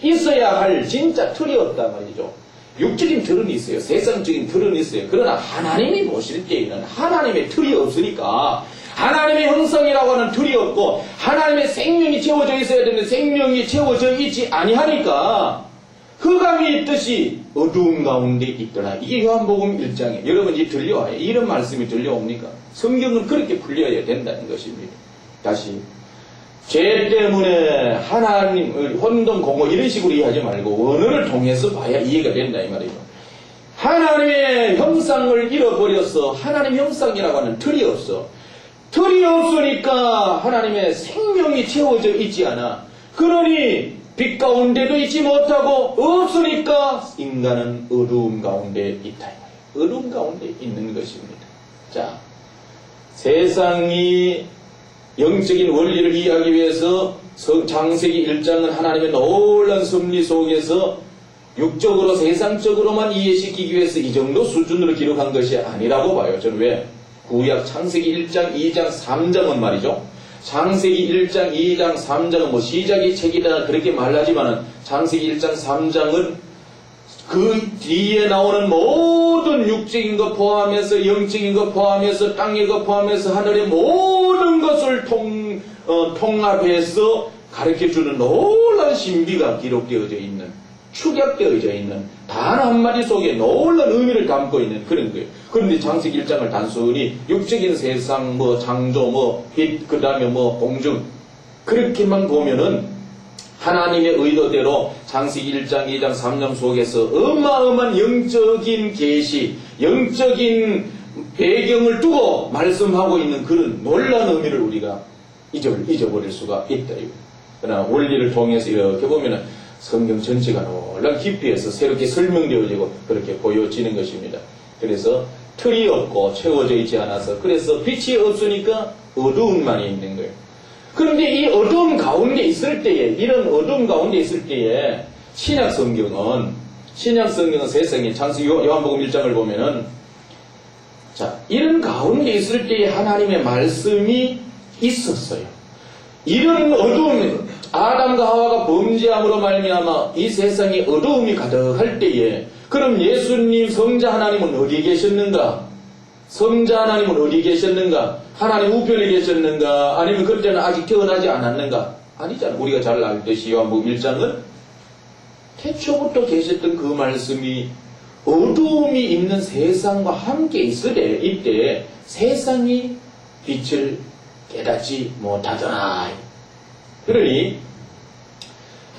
있어야 할 진짜 틀이 없다 말이죠. 육적인 틀은 있어요. 세상적인 틀은 있어요. 그러나 하나님이 보실 때에는 하나님의 틀이 없으니까, 하나님의 형상이라고 하는 틀이 없고 하나님의 생명이 채워져 있어야 되는데 생명이 채워져 있지 아니하니까 흑암이 있듯이 어두운 가운데 있더라. 이게 요한복음 1장에 여러분이 들려와요. 이런 말씀이 들려옵니까? 성경은 그렇게 풀려야 된다는 것입니다. 다시, 죄 때문에 하나님 혼돈 공허 이런 식으로 이해하지 말고 원어를 통해서 봐야 이해가 된다 이 말이죠. 하나님의 형상을 잃어버려서 하나님 형상이라고 하는 틀이 없어. 틀이 없으니까 하나님의 생명이 채워져 있지 않아. 그러니 빛 가운데도 있지 못하고, 없으니까 인간은 어두움 가운데 있다. 어두움 가운데 있는 것입니다. 자, 세상이 영적인 원리를 이해하기 위해서 창세기 1장은 하나님의 놀라운 섭리 속에서 육적으로 세상적으로만 이해시키기 위해서 이 정도 수준으로 기록한 것이 아니라고 봐요. 저는 왜? 구약 창세기 1장, 2장, 3장은 말이죠. 창세기 1장, 2장, 3장은 뭐 시작의 책이다 그렇게 말하지만은 창세기 1장, 3장은 그 뒤에 나오는 모든 육적인 것 포함해서 영적인 것 포함해서 땅의 것 포함해서 하늘의 모든 것을 통합해서 가르쳐주는 놀라운 신비가 기록되어져 있는, 축약되어져 있는 단 한마디 속에 놀라운 의미를 담고 있는 그런 거예요. 그런데 창세기 1장을 단순히 육적인 세상, 뭐 창조, 뭐 빛, 그 다음에 뭐 공중 그렇게만 보면은 하나님의 의도대로 창세기 1장, 2장, 3장 속에서 어마어마한 영적인 계시, 영적인 배경을 두고 말씀하고 있는 그런 놀라운 의미를 우리가 잊어버릴 수가 있다. 그러나 원리를 통해서 이렇게 보면은 성경 전체가 놀라운 깊이에서 새롭게 설명되어지고 그렇게 보여지는 것입니다. 그래서 틀이 없고 채워져 있지 않아서, 그래서 빛이 없으니까 어두움만이 있는 거예요. 그런데 이 어두움 가운데 있을 때에, 이런 어두움 가운데 있을 때에 신약 성경은 세상에 창세기 요한복음 1장을 보면은, 자, 이런 가운데 있을 때에 하나님의 말씀이 있었어요. 이런 어두움, 아담과 하와가 범죄함으로 말미암아 이 세상에 어두움이 가득할 때에, 그럼 예수님 성자 하나님은 어디 계셨는가? 성자 하나님은 어디 계셨는가? 하나님 우편에 계셨는가? 아니면 그때는 아직 태어나지 않았는가? 아니잖아. 우리가 잘 알듯이 요한복음 1장은 태초부터 계셨던 그 말씀이 어두움이 있는 세상과 함께 있으되, 이때 세상이 빛을 깨닫지 못하더라. 그러니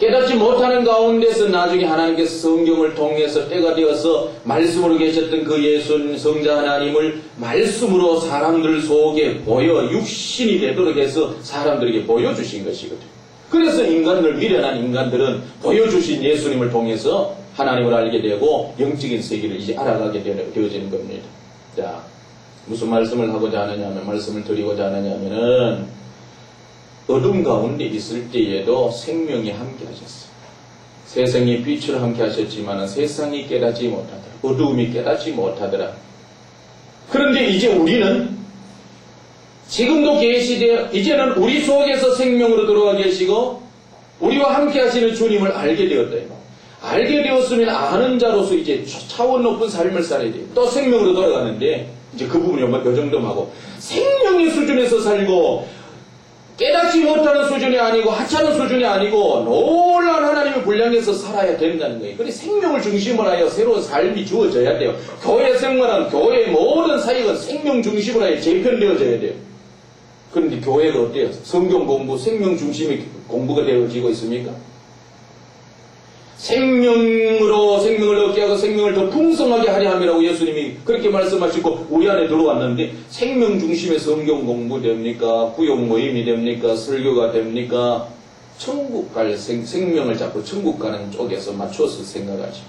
깨닫지 못하는 가운데서 나중에 하나님께서 성경을 통해서 때가 되어서 말씀으로 계셨던 그 예수 성자 하나님을 말씀으로 사람들 속에 보여 육신이 되도록 해서 사람들에게 보여주신 것이거든요. 그래서 미련한 인간들은 보여주신 예수님을 통해서 하나님을 알게 되고 영적인 세계를 이제 알아가게 되어지는 겁니다. 자, 무슨 말씀을 하고자 하느냐면, 말씀을 드리고자 하느냐면은, 어둠 가운데 있을 때에도 생명이 함께 하셨어요. 세상이 빛으로 함께 하셨지만 세상이 깨닫지 못하더라. 어두움이 깨닫지 못하더라. 그런데 이제 우리는 지금도 계시되 이제는 우리 속에서 생명으로 들어와 계시고 우리와 함께 하시는 주님을 알게 되었다. 알게 되었으면 아는 자로서 이제 차원 높은 삶을 살아야 돼요. 또 생명으로 돌아가는데 이제 그 부분이 요 정도하고, 생명의 수준에서 살고 깨닫지 못하는 수준이 아니고 하찮은 수준이 아니고 놀라운 하나님의 분량에서 살아야 된다는 거예요. 그래서 생명을 중심으로 하여 새로운 삶이 주어져야 돼요. 교회 생활은, 교회의 모든 사역은 생명 중심으로 하여 재편되어져야 돼요. 그런데 교회가 어때요? 성경 공부, 생명 중심의 공부가 되어지고 있습니까? 생명을 하고 생명을 더 풍성하게 하려 함이라고 예수님이 그렇게 말씀하시고 우리 안에 들어왔는데 생명 중심의 성경 공부 됩니까? 구역 모임이 됩니까? 설교가 됩니까? 천국 갈 생명을 잡고 천국 가는 쪽에서 맞춰서 생각하지.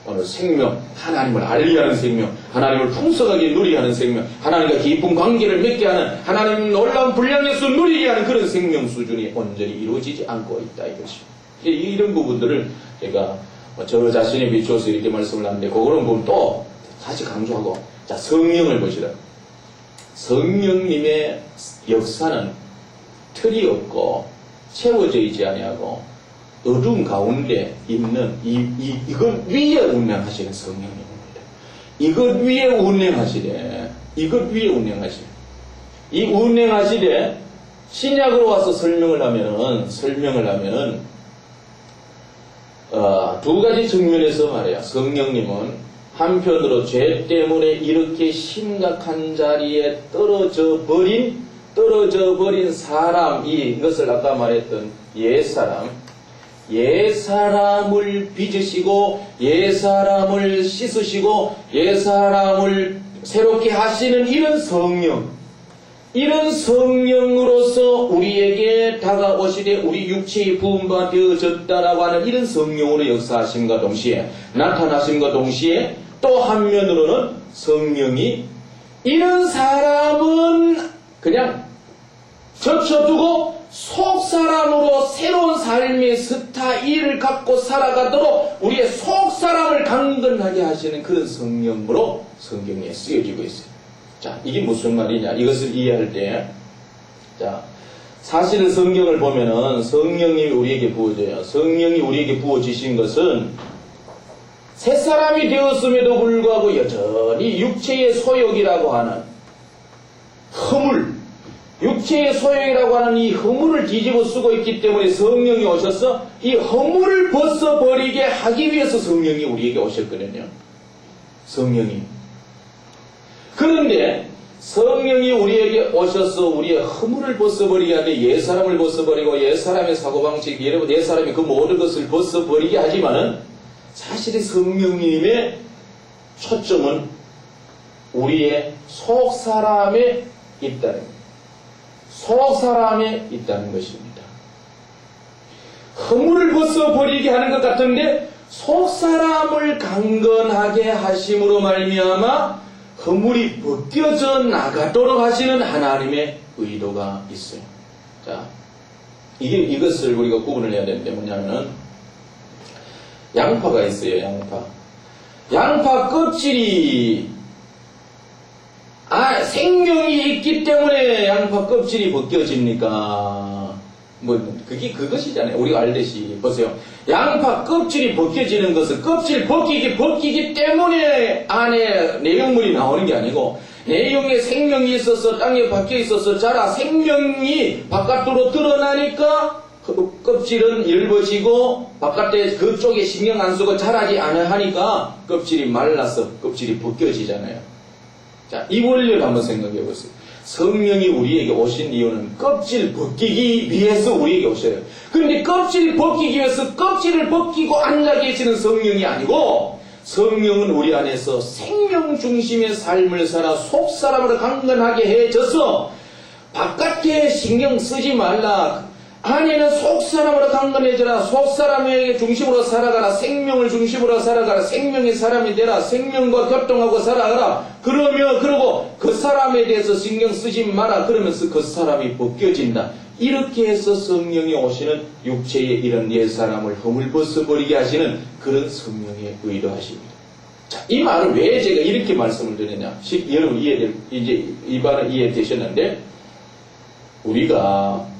오늘 생명, 하나님을 알리하는 생명, 하나님을 풍성하게 누리게 하는 생명, 하나님과 깊은 관계를 맺게 하는, 하나님 놀라운 분량에서 누리게 하는 그런 생명 수준이 온전히 이루어지지 않고 있다 이것입니다. 이런 부분들을 제가 저 자신에 비추어서 이렇게 말씀을 하는데 그런 부분 또 다시 강조하고, 자, 성령을 보시라. 성령님의 역사는 틀이 없고 채워져 있지 아니하고 어둠 가운데 있는 이것 위에 운행하시는 성령님입니다. 이것 위에 운행하시되, 이것 위에 운행하시되, 이 운행하시되 신약으로 와서 설명을 하면은 두 가지 측면에서 말이야. 성령님은 한편으로 죄 때문에 이렇게 심각한 자리에 떨어져 버린 사람, 이것을 아까 말했던 옛사람을 빚으시고 옛사람을 씻으시고 옛사람을 새롭게 하시는 이런 성령으로서 우리에게 다가오시되 우리 육체의 부음바 되어졌다라고 하는 이런 성령으로 역사하심과 동시에 나타나심과 동시에 또 한면으로는 성령이 이런 사람은 그냥 젖혀두고 속사람으로 새로운 삶의 스타일을 갖고 살아가도록 우리의 속사람을 강건하게 하시는 그런 성령으로 성경에 쓰여지고 있어요. 자, 이게 무슨 말이냐? 이것을 이해할 때, 자, 사실은 성경을 보면은 성령이 우리에게 부어져요. 성령이 우리에게 부어지신 것은 새 사람이 되었음에도 불구하고 여전히 육체의 소욕이라고 하는 육체의 소욕이라고 하는 이 허물을 뒤집어 쓰고 있기 때문에 성령이 오셔서 이 허물을 벗어버리게 하기 위해서 성령이 우리에게 오셨거든요. 성령이. 그런데 성령이 우리에게 오셔서 우리의 허물을 벗어버리게 하되 옛사람을 벗어버리고 옛사람의 사고방식, 옛사람의 그 모든 것을 벗어버리게 하지만은 사실은 성령님의 초점은 우리의 속사람에 있다는 거예요. 속사람에 있다는 것입니다. 허물을 벗어버리게 하는 것 같은데 속사람을 강건하게 하심으로 말미암아 허물이 벗겨져 나가도록 하시는 하나님의 의도가 있어요. 자, 이것을 우리가 구분을 해야 되는데 뭐냐면은 양파가 있어요. 양파 껍질이 생명이 있기 때문에 양파 껍질이 벗겨집니까? 그것이잖아요. 우리가 알듯이. 보세요. 양파 껍질이 벗겨지는 것은 껍질 벗기기 때문에 안에 내용물이 나오는 게 아니고, 내용에 생명이 있어서 땅에 박혀 있어서 자라 생명이 바깥으로 드러나니까 껍질은 엷어지고 바깥에 그쪽에 신경 안 쓰고 자라지 않아 하니까 껍질이 말라서 껍질이 벗겨지잖아요. 자, 이 원리를 한번 생각해 보세요. 성령이 우리에게 오신 이유는 껍질 벗기기 위해서 우리에게 오셔요. 그런데 껍질 벗기기 위해서 껍질을 벗기고 앉아 계시는 성령이 아니고, 성령은 우리 안에서 생명 중심의 삶을 살아 속사람으로 강건하게 해줘서 바깥에 신경 쓰지 말라. 안에는 속사람으로 강건해져라. 속사람의 중심으로 살아가라. 생명을 중심으로 살아가라. 생명의 사람이 되라. 생명과 교통하고 살아가라. 그러고 그 사람에 대해서 신경 쓰지 마라. 그러면서 그 사람이 벗겨진다. 이렇게 해서 성령이 오시는 육체의 이런 옛사람을 허물 벗어버리게 하시는 그런 성령의 의도하십니다. 자, 이 말을 왜 제가 이렇게 말씀을 드리냐? 여러분 이제 이 말은 이해되셨는데, 우리가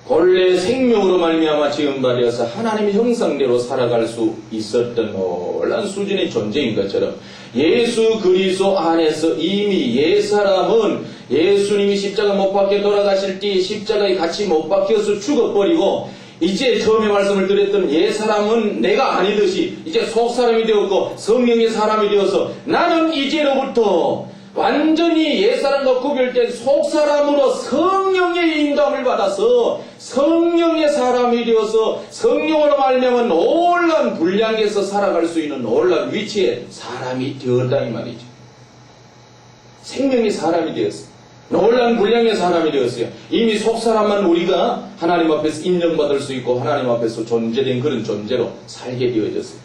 본래 생명으로 말미암아 지음받아서 하나님의 형상대로 살아갈 수 있었던 놀라운 수준의 존재인 것처럼 예수 그리스도 안에서 이미 옛사람은 예수님이 십자가 못 박혀 돌아가실 때 십자가에 같이 못 박혀서 죽어버리고, 이제 처음에 말씀을 드렸던 옛사람은 내가 아니듯이 이제 속사람이 되었고 성령의 사람이 되어서 나는 이제로부터 완전히 옛사람과 구별된 속사람으로 성령의 인도함을 받아서 성령의 사람이 되어서 성령으로 말미암아 놀라운 분량에서 살아갈 수 있는 놀라운 위치에 사람이 되었다 이 말이죠. 생명의 사람이 되었어요. 놀라운 분량의 사람이 되었어요. 이미 속사람만 우리가 하나님 앞에서 인정받을 수 있고 하나님 앞에서 존재된 그런 존재로 살게 되어졌어요.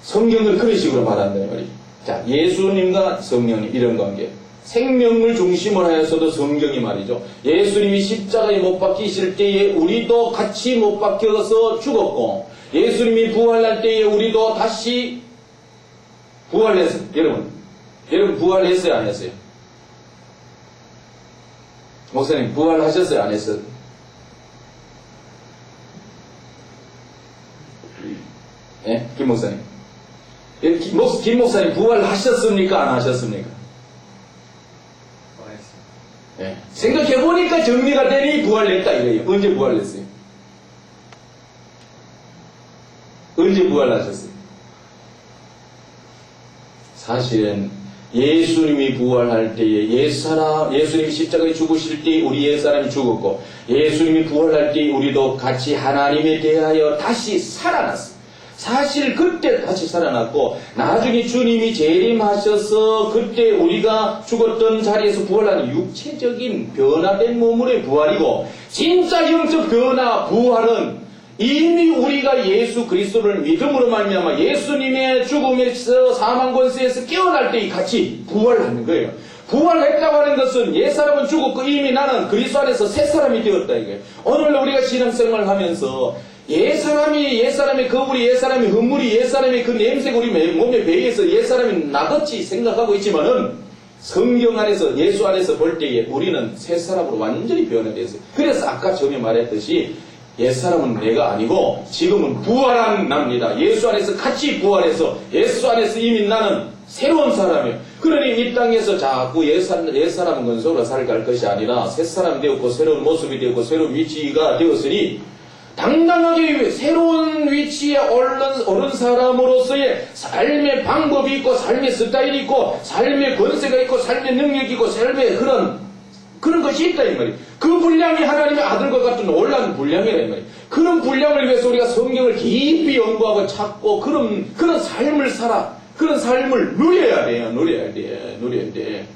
성경을 그런 식으로 말한다는 말이죠. 자, 예수님과 성령님 이런 관계. 생명을 중심으로 하여서도 성경이 말이죠. 예수님이 십자가에 못 박히실 때에 우리도 같이 못 박혀서 죽었고 예수님이 부활할 때에 우리도 다시 부활했어요. 여러분 부활했어요 안 했어요? 목사님 부활하셨어요 안 했어요? 예? 김 목사님. 김 목사님 부활하셨습니까? 안 하셨습니까? 예. 생각해보니까 정리가 되니 부활했다 이래요. 언제 부활했어요? 언제 부활하셨어요? 사실은 예수님이 부활할 때에 예수님이 십자가에 죽으실 때에 우리 옛사람이 죽었고 예수님이 부활할 때에 우리도 같이 하나님에 대하여 다시 살아났어요. 사실 그때 다시 살아났고 나중에 주님이 재림하셔서 그때 우리가 죽었던 자리에서 부활하는 육체적인 변화된 몸으로의 부활이고 진짜 영적 변화 부활은 이미 우리가 예수 그리스도를 믿음으로 말미암아 예수님의 죽음에서 사망 권세에서 깨어날 때 같이 부활하는 거예요. 부활했다고 하는 것은 옛사람은 죽었고 이미 나는 그리스도 안에서 새사람이 되었다 이거예요. 오늘 우리가 신앙생활을 하면서 옛사람의 거울이 옛사람의 흠물이 옛사람의 그 냄새가 우리 몸에 배에서 옛사람이 나같이 생각하고 있지만은 성경 안에서 예수 안에서 볼 때에 우리는 새사람으로 완전히 변화되었어요. 그래서 아까 전에 말했듯이 옛사람은 내가 아니고 지금은 부활한 납니다. 예수 안에서 같이 부활해서 예수 안에서 이미 나는 새로운 사람이에요. 그러니 이 땅에서 자꾸 옛사람은 건속으로 살아갈 것이 아니라 새사람 되었고 새로운 모습이 되었고 새로운 위치가 되었으니 당당하게 새로운 위치에 오른 사람으로서의 삶의 방법이 있고 삶의 스타일이 있고 삶의 권세가 있고 삶의 능력이 있고 삶의 그런 것이 있다 이 말이에요. 그 분량이 하나님의 아들과 같은 놀라운 분량이라 이 말이에요. 그런 분량을 위해서 우리가 성경을 깊이 연구하고 찾고 그런 삶을 살아 그런 삶을 누려야 돼요. 누려야 돼.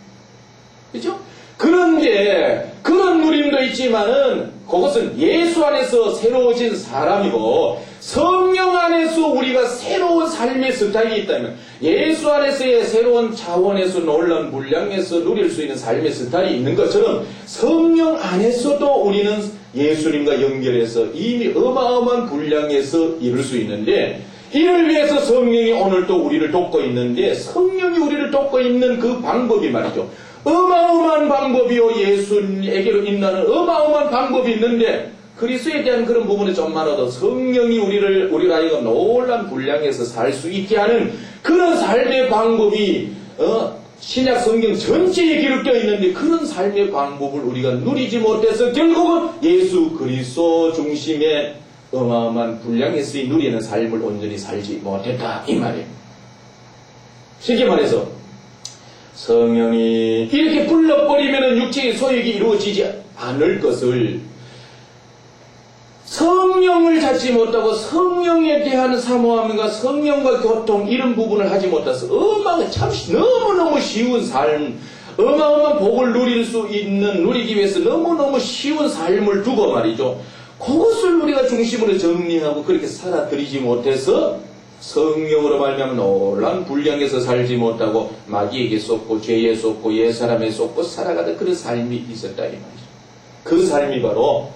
그죠? 그런데 그런 누림도 있지만은 그것은 예수 안에서 새로워진 사람이고 성령 안에서 우리가 새로운 삶의 스타일이 있다면 예수 안에서의 새로운 차원에서 놀라운 분량에서 누릴 수 있는 삶의 스타일이 있는 것처럼 성령 안에서도 우리는 예수님과 연결해서 이미 어마어마한 분량에서 이룰 수 있는데 이를 위해서 성령이 오늘도 우리를 돕고 있는데 성령이 우리를 돕고 있는 그 방법이 말이죠. 어마어마한 방법이요. 예수에게로 인도하는 어마어마한 방법이 있는데 그리스도에 대한 그런 부분에 좀만하도 성령이 우리가 하여금 놀란 분량에서 살 수 있게 하는 그런 삶의 방법이 신약 성경 전체에 기록되어 있는데 그런 삶의 방법을 우리가 누리지 못해서 결국은 예수 그리스도 중심의 어마어마한 분량에서 누리는 삶을 온전히 살지 못했다 이 말이에요. 쉽게 말해서 성령이 이렇게 불러버리면 육체의 소욕이 이루어지지 않을 것을 성령을 찾지 못하고 성령에 대한 사모함과 성령과 교통 이런 부분을 하지 못해서 참 너무너무 쉬운 삶 어마어마한 복을 누리기 위해서 너무너무 쉬운 삶을 두고 말이죠. 그것을 우리가 중심으로 정리하고 그렇게 살아들이지 못해서 성령으로 말미암아 놀란 분량에서 살지 못하고 마귀에게 쏟고 죄에 쏟고 옛사람에 쏟고 살아가던 그런 삶이 있었다 이 말이죠. 그 삶이 바로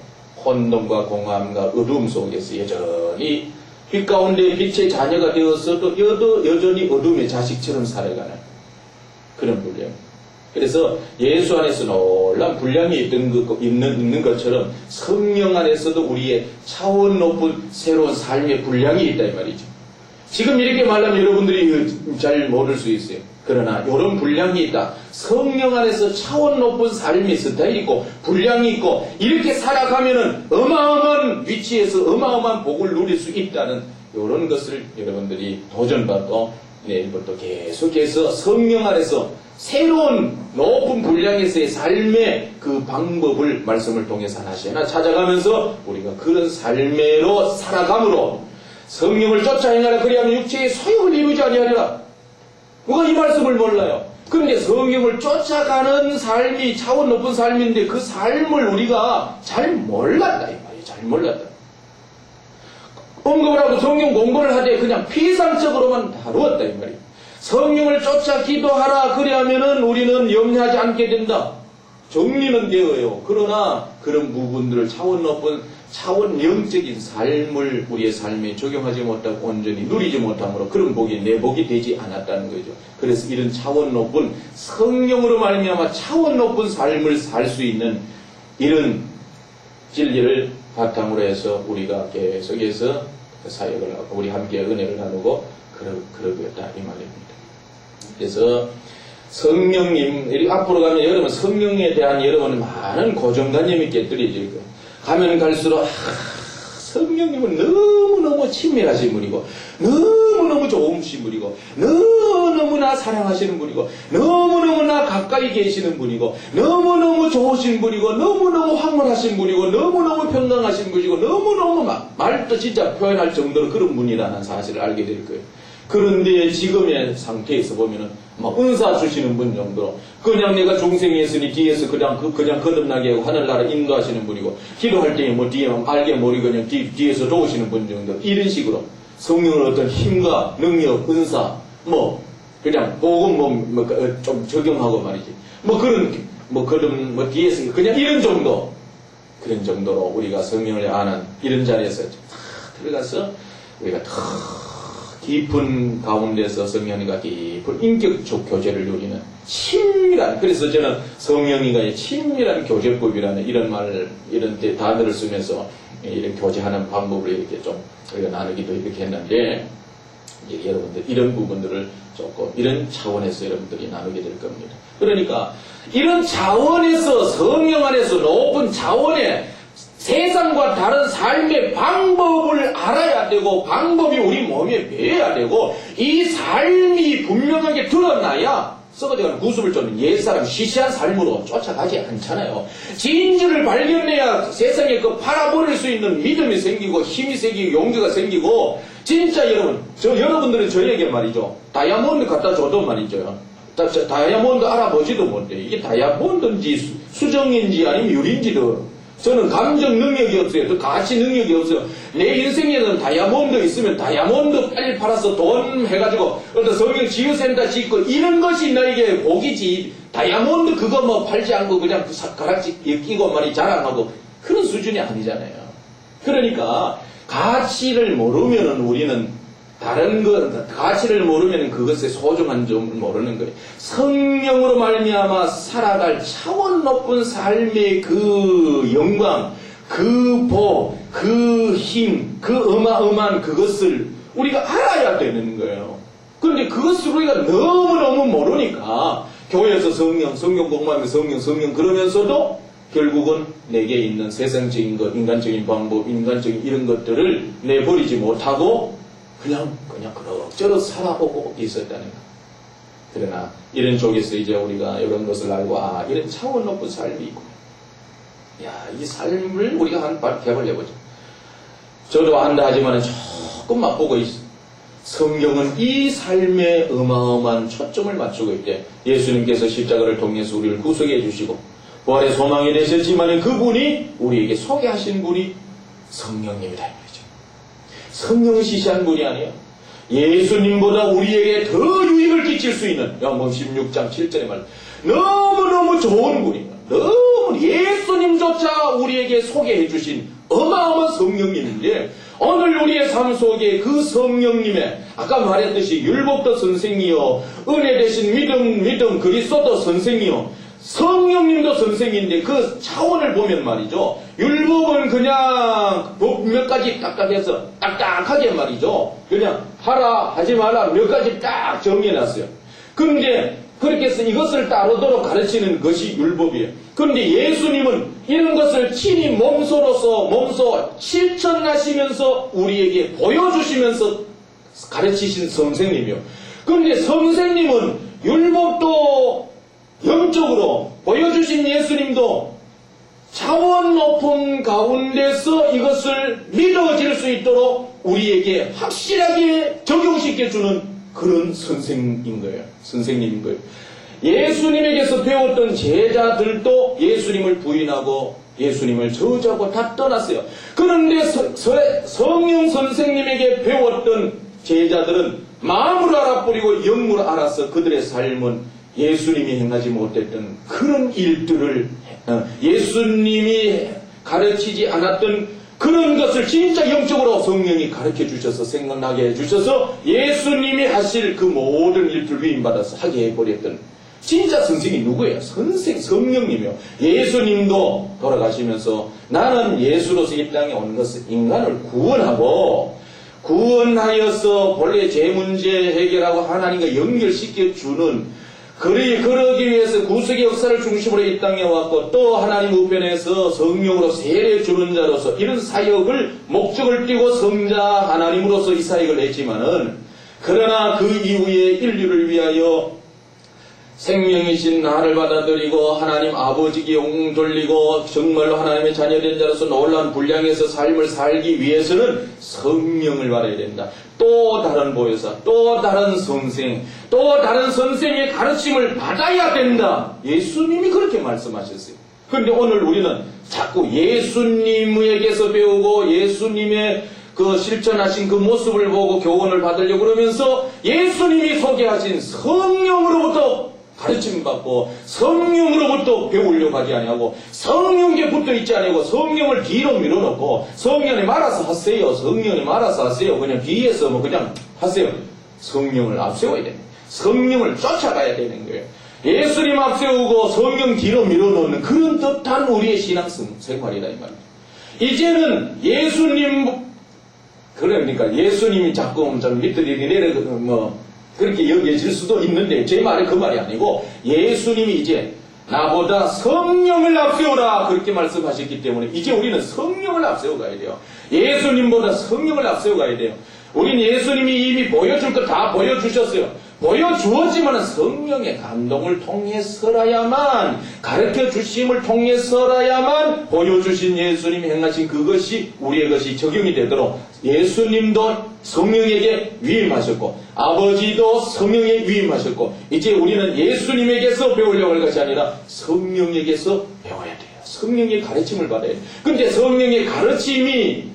혼돈과 공함과 어두움 속에서 여전히 빛 가운데 빛의 자녀가 되어서도 여전히 어둠의 자식처럼 살아가는 그런 분량. 그래서 예수 안에서 놀란 분량이 있는 것처럼 성령 안에서도 우리의 차원 높은 새로운 삶의 분량이 있다 이 말이죠. 지금 이렇게 말하면 여러분들이 잘 모를 수 있어요. 그러나 이런 분량이 있다. 성령 안에서 차원 높은 삶의 스타일이 있고 분량이 있고 이렇게 살아가면은 어마어마한 위치에서 어마어마한 복을 누릴 수 있다는 이런 것을 여러분들이 도전받고 내일부터 계속해서 성령 아래서 새로운 높은 분량에서의 삶의 그 방법을 말씀을 통해서 하나씩 찾아가면서 우리가 그런 삶으로 살아감으로 성령을 쫓아 행하라. 그리하면 육체의 소욕을 이루지 아니하리라. 누가 이 말씀을 몰라요? 그런데 성령을 쫓아가는 삶이 차원 높은 삶인데 그 삶을 우리가 잘 몰랐다 이 말이에요. 잘 몰랐다. 언급을 하고 성령 공부를 하되 그냥 피상적으로만 다루었다 이 말이에요. 성령을 쫓아 기도하라. 그리하면은 우리는 염려하지 않게 된다. 정리는 되어요. 그러나 그런 부분들을 차원 높은 차원 영적인 삶을 우리의 삶에 적용하지 못하고 온전히 누리지 못함으로 그런 복이 내 복이 되지 않았다는 거죠. 그래서 이런 차원 높은 성령으로 말미암아 차원 높은 삶을 살 수 있는 이런 진리를 바탕으로 해서 우리가 계속해서 사역을 하고 우리 함께 은혜를 나누고 그러겠다 이 말입니다. 그래서 성령님 앞으로 가면 여러분 성령에 대한 여러분 많은 고정관념이 깨뜨려질 거예요. 가면 갈수록 성령님은 너무너무 친밀하신 분이고 너무너무 좋으신 분이고 너무너무나 사랑하시는 분이고 너무너무나 가까이 계시는 분이고 너무너무 좋으신 분이고 너무너무 황홀하신 분이고 너무너무 평강하신 분이고 너무너무 말도 진짜 표현할 정도로 그런 분이라는 사실을 알게 될 거예요. 그런데 지금의 상태에서 보면은 막 은사 주시는 분 정도로 그냥 내가 중생이 있으니 뒤에서 그냥 거듭나게 하고 하늘나라 인도하시는 분이고 기도할 때에 뭐 뒤에 알게 모르고 그냥 뒤에서 도우시는 분 정도 이런 성령의 어떤 힘과 능력, 은사 뭐 그냥 복음 좀 적용하고 말이지 그런 뒤에서 그냥 이런 정도로 우리가 성령을 아는 이런 자리에서 들어가서 우리가 더 깊은 가운데서 성령과 깊은 인격적 교제를 누리는 친밀한, 그래서 저는 성령과의 친밀한 교제법이라는 이런 단어를 쓰면서 이런 교제하는 방법을 이렇게 좀 우리가 나누기도 이렇게 했는데, 이제 여러분들 이런 부분들을 조금 이런 차원에서 여러분들이 나누게 될 겁니다. 그러니까 이런 차원에서 성령 안에서 높은 차원의 세상과 다른 삶의 방법을 알아야 되고 방법이 우리 몸에 배어야 되고 이 삶이 분명하게 드러나야 썩어져가는 구습을 쫓는 옛사람 시시한 삶으로 쫓아가지 않잖아요. 진주를 발견해야 세상에 그 팔아버릴 수 있는 믿음이 생기고 힘이 생기고 용기가 생기고 진짜 여러분들은 저에게 말이죠. 다이아몬드 갖다 줘도 말이죠. 다이아몬드 알아보지도 못해. 이게 다이아몬드인지 수정인지 아니면 유리인지도 저는 감정 능력이 없어요. 또 가치 능력이 없어요. 내 인생에는 다이아몬드 있으면 다이아몬드 빨리 팔아서 돈 해가지고 어떤 성경 치유센터 짓고 이런 것이 나에게 복이지. 다이아몬드 그거 뭐 팔지 않고 그냥 가락지 끼고 말이 자랑하고 그런 수준이 아니잖아요. 그러니까 가치를 모르면은 우리는 가치를 모르면 그것의 소중한 점을 모르는 거예요. 성령으로 말미암아 살아갈 차원 높은 삶의 그 영광, 그 복, 그 힘, 그 어마어마한 그것을 우리가 알아야 되는 거예요. 그런데 그것을 우리가 너무너무 모르니까 교회에서 성경 공부하면 성령 그러면서도 결국은 내게 있는 세상적인 것, 인간적인 방법, 인간적인 이런 것들을 내버리지 못하고 그냥 그럭저럭 살아오고 있었다는 거. 그러나 이런 쪽에서 이제 우리가 이런 것을 알고 이런 차원 높은 삶이 있고, 이 삶을 우리가 한번 개발해보자. 저도 안다 하지만 조금 맛보고 있어. 성경은 이 삶에 어마어마한 초점을 맞추고 있대. 예수님께서 십자가를 통해서 우리를 구속해 주시고 부활의 소망이 되셨지만 그분이 우리에게 소개하신 분이 성령님이다. 성령이 시시한 분이 아니에요. 예수님보다 우리에게 더 유익을 끼칠 수 있는 요한복음 16장 7절의 말 너무너무 좋은 분이에요. 너무 예수님조차 우리에게 소개해 주신 어마어마한 성령님인데 오늘 우리의 삶 속에 그 성령님의 아까 말했듯이 율법도 선생이요 은혜 대신 믿음 그리스도도 선생이요 성령님도 선생인데 그 차원을 보면 말이죠. 율법은 그냥 법 몇 가지 딱딱해서 딱딱하게 말이죠. 그냥 하라 하지 마라 몇 가지 딱 정해놨어요. 그런데 그렇게 해서 이것을 따르도록 가르치는 것이 율법이에요. 그런데 예수님은 이런 것을 친히 몸소 실천하시면서 우리에게 보여주시면서 가르치신 선생님이요. 그런데 선생님은 율법도 영적으로 보여주신 예수님도 차원 높은 가운데서 이것을 믿어질 수 있도록 우리에게 확실하게 적용시켜주는 그런 선생인 거예요. 선생님인 거예요. 예수님에게서 배웠던 제자들도 예수님을 부인하고 예수님을 저주하고 다 떠났어요. 그런데 성령 선생님에게 배웠던 제자들은 마음으로 알아버리고 영으로 알아서 그들의 삶은 예수님이 행하지 못했던 그런 일들을 예수님이 가르치지 않았던 그런 것을 진짜 영적으로 성령이 가르쳐 주셔서 생각나게 해주셔서 예수님이 하실 그 모든 일들을 위임받아서 하게 해버렸던 진짜 선생이 누구예요? 성령님이요. 예수님도 돌아가시면서 나는 예수로서 이 땅에 온 것은 인간을 구원하여서 본래 죄 문제 해결하고 하나님과 연결시켜주는 그러기 위해서 구속의 역사를 중심으로 이 땅에 왔고 또 하나님 우편에서 성령으로 세례 주는 자로서 이런 사역을 목적을 띄고 성자 하나님으로서 이 사역을 했지만은 그러나 그 이후에 인류를 위하여 생명이신 나를 받아들이고 하나님 아버지께 영 돌리고 정말로 하나님의 자녀된 자로서 놀라운 분량에서 삶을 살기 위해서는 성령을 받아야 된다. 또 다른 보혜사, 또 다른 선생, 또 다른 선생의 가르침을 받아야 된다. 예수님이 그렇게 말씀하셨어요. 그런데 오늘 우리는 자꾸 예수님에게서 배우고 예수님의 그 실천하신 그 모습을 보고 교훈을 받으려고 그러면서 예수님이 소개하신 성령으로부터 가르침 받고 성령으로부터 배우려고 하지 아니하고 성령께 붙어 있지 아니하고 성령을 뒤로 밀어놓고 성령님 알아서 하세요. 성령님 알아서 하세요. 그냥 뒤에서 뭐 그냥 하세요. 성령을 앞세워야 됩니다. 성령을 쫓아가야 되는 거예요. 예수님 앞세우고 성령 뒤로 밀어놓는 그런 듯한 우리의 신앙 생활이다 이 말입니다. 이제는 그러니까 예수님이 자꾸 좀 밑들이 내려 그렇게 여겨질 수도 있는데 제 말이 그 말이 아니고 예수님이 이제 나보다 성령을 앞세우라 그렇게 말씀하셨기 때문에 이제 우리는 성령을 앞세워 가야 돼요. 예수님보다 성령을 앞세워 가야 돼요. 우린 예수님이 이미 보여줄 거 다 보여주셨어요. 보여주었지만 성령의 감동을 통해서라야만 가르쳐 주심을 통해서라야만 보여주신 예수님이 행하신 그것이 우리의 것이 적용이 되도록 예수님도 성령에게 위임하셨고 아버지도 성령에 위임하셨고 이제 우리는 예수님에게서 배우려고 할 것이 아니라 성령에게서 배워야 돼요. 성령의 가르침을 받아야 돼요. 근데 성령의 가르침이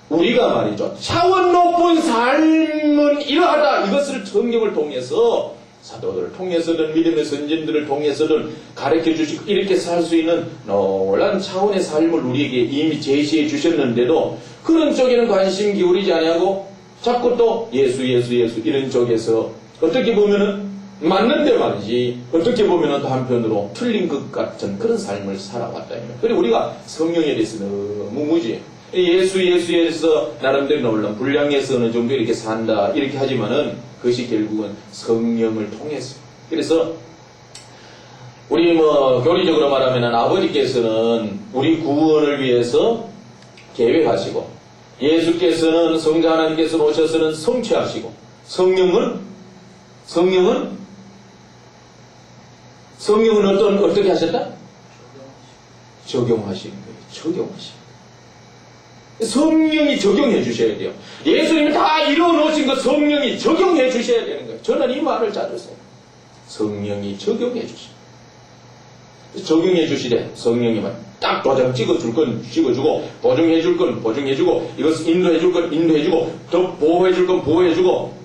우리가 말이죠. 차원 높은 삶은 이러하다. 이것을 성경을 통해서 사도들을 통해서든 믿음의 선진들을 통해서든 가르쳐 주시고 이렇게 살 수 있는 놀라운 차원의 삶을 우리에게 이미 제시해 주셨는데도 그런 쪽에는 관심 기울이지 아니하고 자꾸 또 예수 이런 쪽에서 어떻게 보면은 맞는데 말이지 어떻게 보면은 또 한편으로 틀린 것 같은 그런 삶을 살아왔다. 그리고 우리가 성령에 대해서 너무 무지해요. 예수에서 나름대로 놀라운 분량에서 어느 정도 이렇게 산다 이렇게 하지만은 그것이 결국은 성령을 통해서 그래서 우리 교리적으로 말하면은 아버지께서는 우리 구원을 위해서 계획하시고 예수께서는 성자 하나님께서 오셔서는 성취하시고 성령은 어떻게 하셨다? 적용하시는 거예요. 적용하시는 거예요. 성령이 적용해 주셔야 돼요. 예수님이 다 이루어놓으신 것 성령이 적용해 주셔야 되는 거예요. 저는 이 말을 자주 써요. 성령이 적용해 주셔. 적용해 주시되 성령님은 딱 도장 찍어줄 건 찍어주고 보증해 줄 건 보증해주고 이것을 인도해 줄 건 인도해주고 더 보호해 줄 건 보호해주고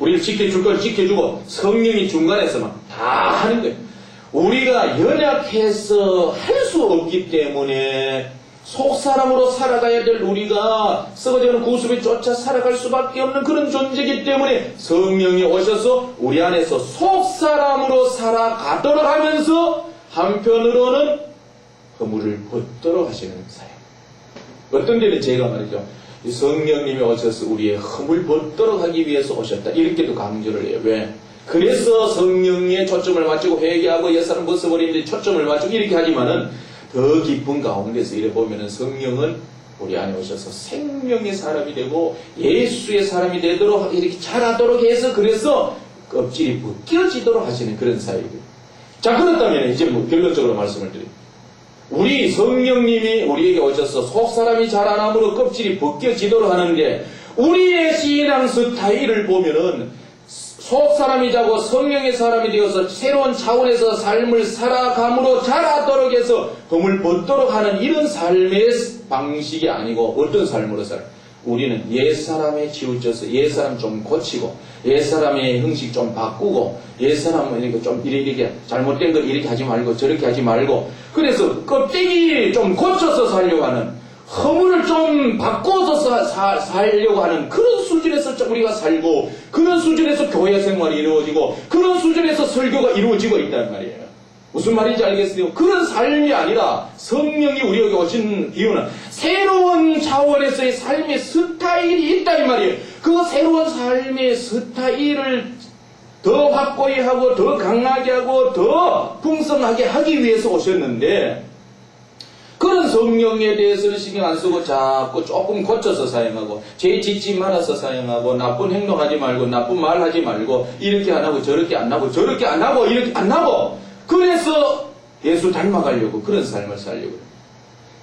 우리를 지켜줄 건 지켜주고 성령이 중간에서만 다 하는 거예요. 우리가 연약해서 할 수 없기 때문에 속사람으로 살아가야 될 우리가 썩어지는 구습에 쫓아 살아갈 수밖에 없는 그런 존재이기 때문에 성령이 오셔서 우리 안에서 속사람으로 살아가도록 하면서 한편으로는 허물을 벗도록 하시는 사역. 어떤 데는 제가 말이죠. 성령님이 오셔서 우리의 허물 벗도록 하기 위해서 오셨다. 이렇게도 강조를 해요. 왜? 그래서 성령에 초점을 맞추고 회개하고 옛사람 벗어버리는데 초점을 맞추고 이렇게 하지만은 더 깊은 가운데서 이래 보면은 성령은 우리 안에 오셔서 생명의 사람이 되고 예수의 사람이 되도록 이렇게 자라도록 해서 그래서 껍질이 벗겨지도록 하시는 그런 사역이에요. 자, 그렇다면 이제 뭐 결론적으로 말씀을 드립니다. 우리 성령님이 우리에게 오셔서 속사람이 자라남으로 껍질이 벗겨지도록 하는데, 우리의 신앙 스타일을 보면은 속사람이 자고 성령의 사람이 되어서 새로운 차원에서 삶을 살아감으로 자라도록 해서 흠을 벗도록 하는 이런 삶의 방식이 아니고, 어떤 삶으로 살아요? 우리는 옛사람에 치우쳐서 옛사람 좀 고치고, 옛사람의 형식 좀 바꾸고, 옛사람은 이렇게 좀 이렇게 잘못된 걸 이렇게 하지 말고 저렇게 하지 말고, 그래서 껍데기 좀 고쳐서 살려고 하는, 허물을 좀 바꿔서 살려고 하는 그런 수준에서 우리가 살고, 그런 수준에서 교회 생활이 이루어지고, 그런 수준에서 설교가 이루어지고 있단 말이에요. 무슨 말인지 알겠어요? 그런 삶이 아니라 성령이 우리에게 오신 이유는 새로운 차원에서의 삶의 스타일이 있다 이 말이에요. 그 새로운 삶의 스타일을 더 확고히 하고 더 강하게 하고 더 풍성하게 하기 위해서 오셨는데, 그런 성령에 대해서는 신경 안 쓰고 자꾸 조금 고쳐서 사용하고, 죄 짓지 말아서 사용하고, 나쁜 행동하지 말고, 나쁜 말 하지 말고, 이렇게 안 하고 저렇게 안 하고 저렇게 안 하고 이렇게 안 하고, 그래서 예수 닮아가려고 그런 삶을 살려고.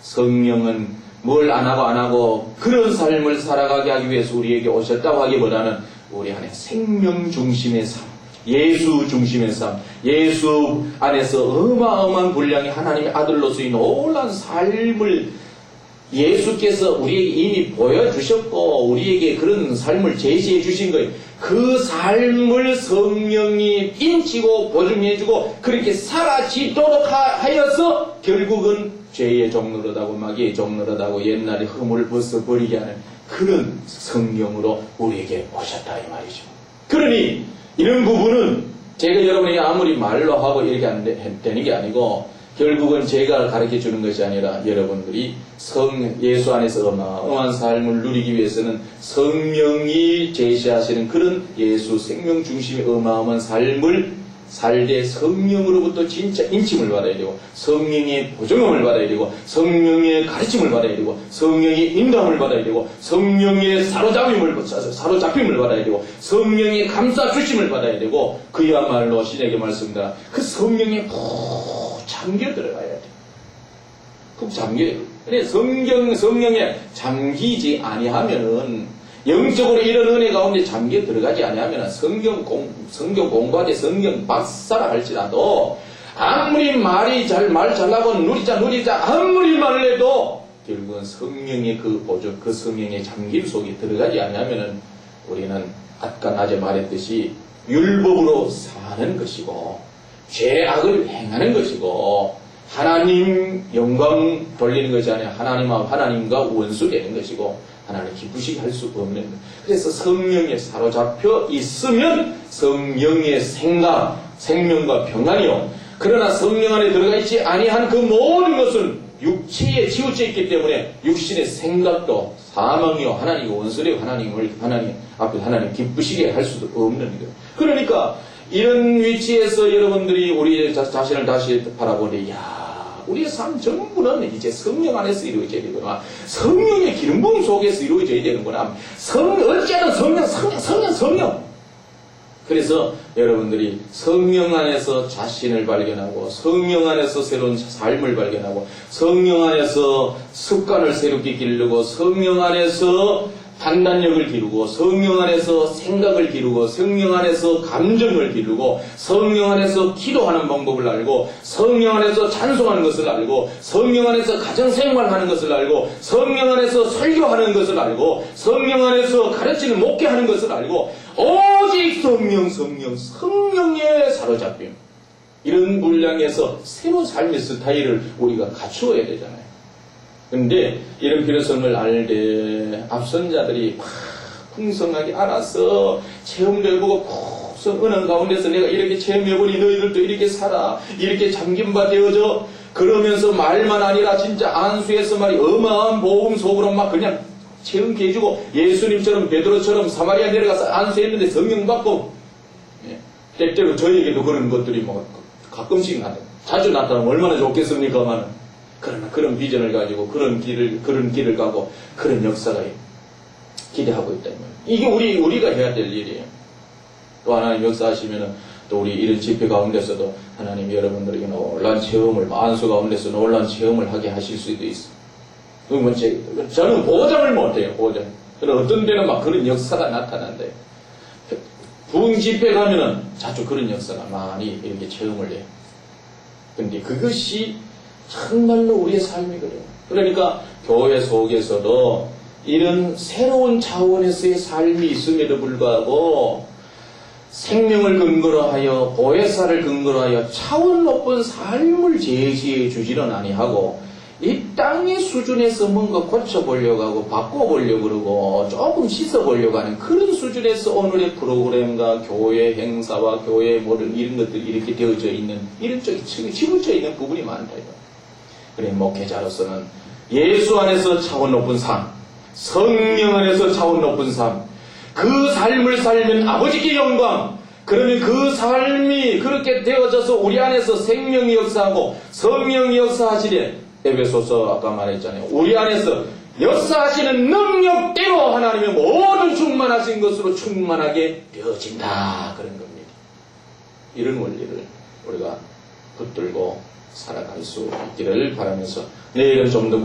성령은 뭘 안 하고 그런 삶을 살아가게 하기 위해서 우리에게 오셨다고 하기보다는 우리 안에 생명 중심의 삶, 예수 중심의 삶, 예수 안에서 어마어마한 분량의 하나님의 아들로서의 놀라운 삶을 예수께서 우리에게 이미 보여주셨고 우리에게 그런 삶을 제시해 주신 거예요. 그 삶을 성령이 인치고 보증해주고 그렇게 사라지도록 하여서 결국은 죄의 종노릇하고 마귀의 종노릇하고 옛날의 허물을 벗어버리게 하는 그런 성령으로 우리에게 오셨다 이 말이죠. 그러니 이런 부분은 제가 여러분에게 아무리 말로 하고 이렇게 안 되는 게 아니고, 결국은 제가 가르쳐 주는 것이 아니라 여러분들이 예수 안에서 어마어마한 삶을 누리기 위해서는 성령이 제시하시는 그런 예수 생명 중심의 어마어마한 삶을 살되 성령으로부터 진짜 인침을 받아야 되고, 성령의 보증함을 받아야 되고, 성령의 가르침을 받아야 되고, 성령의 인도함을 받아야 되고, 성령의 사로잡힘을 받아야 되고, 성령의 감싸주심을 받아야 되고, 그야말로 신에게 말씀드라 그 성령에 푹 잠겨 들어가야 돼. 푹 잠겨야 돼. 그래 성령에 잠기지 아니하면은, 영적으로 이런 은혜 가운데 잠겨 들어가지 아니하면 성경 공부하지 성경 박사라 할지라도 아무리 말 잘나고 누리자 아무리 말을 해도 결국은 성령의 그 보조, 그 성령의 잠김 속에 들어가지 아니하면 우리는 아까 낮에 말했듯이 율법으로 사는 것이고 죄악을 행하는 것이고 하나님 영광 돌리는 것이 아니라 하나님과 원수되는 것이고 하나님 기쁘시게 할 수 없는 것. 그래서 성령에 사로잡혀 있으면 성령의 생명과 평안이요. 그러나 성령 안에 들어가 있지 아니한 그 모든 것은 육체에 치우쳐 있기 때문에 육신의 생각도 사망이요. 하나님과 원수되고 하나님 앞에 하나님 기쁘시게 할 수도 없는 거예요. 그러니까 이런 위치에서 여러분들이 우리 자신을 다시 바라보니 우리의 삶 전부는 이제 성령 안에서 이루어져야 되구나. 성령의 기름 부음 속에서 이루어져야 되는구나. 어찌하든 성령. 그래서 여러분들이 성령 안에서 자신을 발견하고, 성령 안에서 새로운 삶을 발견하고, 성령 안에서 습관을 새롭게 기르고, 성령 안에서 판단력을 기르고, 성령 안에서 생각을 기르고, 성령 안에서 감정을 기르고, 성령 안에서 기도하는 방법을 알고, 성령 안에서 찬송하는 것을 알고, 성령 안에서 가정생활하는 것을 알고, 성령 안에서 설교하는 것을 알고, 성령 안에서 가르치는 목회하는 것을 알고, 오직 성령에 사로잡힘. 이런 분량에서 새로운 삶의 스타일을 우리가 갖추어야 되잖아요. 근데 이런 필요성을 알 때 앞선 자들이 막 풍성하게 알아서 체험도 해보고 풍성 은혜 가운데서 내가 이렇게 체험해보니 너희들도 이렇게 살아, 이렇게 잠김바 되어져, 그러면서 말만 아니라 진짜 안수에서 말이 어마어마한 복음 속으로 막 그냥 체험케 해주고, 예수님처럼 베드로처럼 사마리아 내려가서 안수했는데 성령 받고, 때때로 저에게도 그런 것들이 뭐 가끔씩 자주 나타나면 얼마나 좋겠습니까만, 그러나 그런 비전을 가지고 그런 길을 가고 그런 역사가 기대하고 있다. 이게 우리가 해야 될 일이에요. 또 하나님 역사하시면은 또 우리 이런 집회 가운데서도 하나님 여러분들에게 놀라운 체험을, 만수 가운데서 놀라운 체험을 하게 하실 수도 있어. 저는 보장을 못해요, 보장. 그러나 어떤 데는 막 그런 역사가 나타난대요. 부흥 집회 가면은 자주 그런 역사가 많이 이렇게 체험을 해요. 근데 그것이 정말로 우리의 삶이거든요. 그러니까 교회 속에서도 이런 새로운 차원에서의 삶이 있음에도 불구하고 생명을 근거로 하여 보혜사를 근거로 하여 차원 높은 삶을 제시해 주지는 아니하고 이 땅의 수준에서 뭔가 고쳐보려고 하고 바꿔보려고 그러고 조금 씻어보려고 하는 그런 수준에서 오늘의 프로그램과 교회 행사와 교회 모든 이런 것들이 이렇게 되어져 있는 이런 쪽이 치부쳐 있는 부분이 많다. 그래 목회자로서는 예수 안에서 차원 높은 삶, 성령 안에서 차원 높은 삶, 그 삶을 살면 아버지께 영광, 그러면 그 삶이 그렇게 되어져서 우리 안에서 생명이 역사하고 성령이 역사하시되 에베소서 아까 말했잖아요. 우리 안에서 역사하시는 능력대로 하나님의 모든 충만하신 것으로 충만하게 되어진다. 그런 겁니다. 이런 원리를 우리가 붙들고 살아갈 수 있기를 바라면서 내일은 좀 더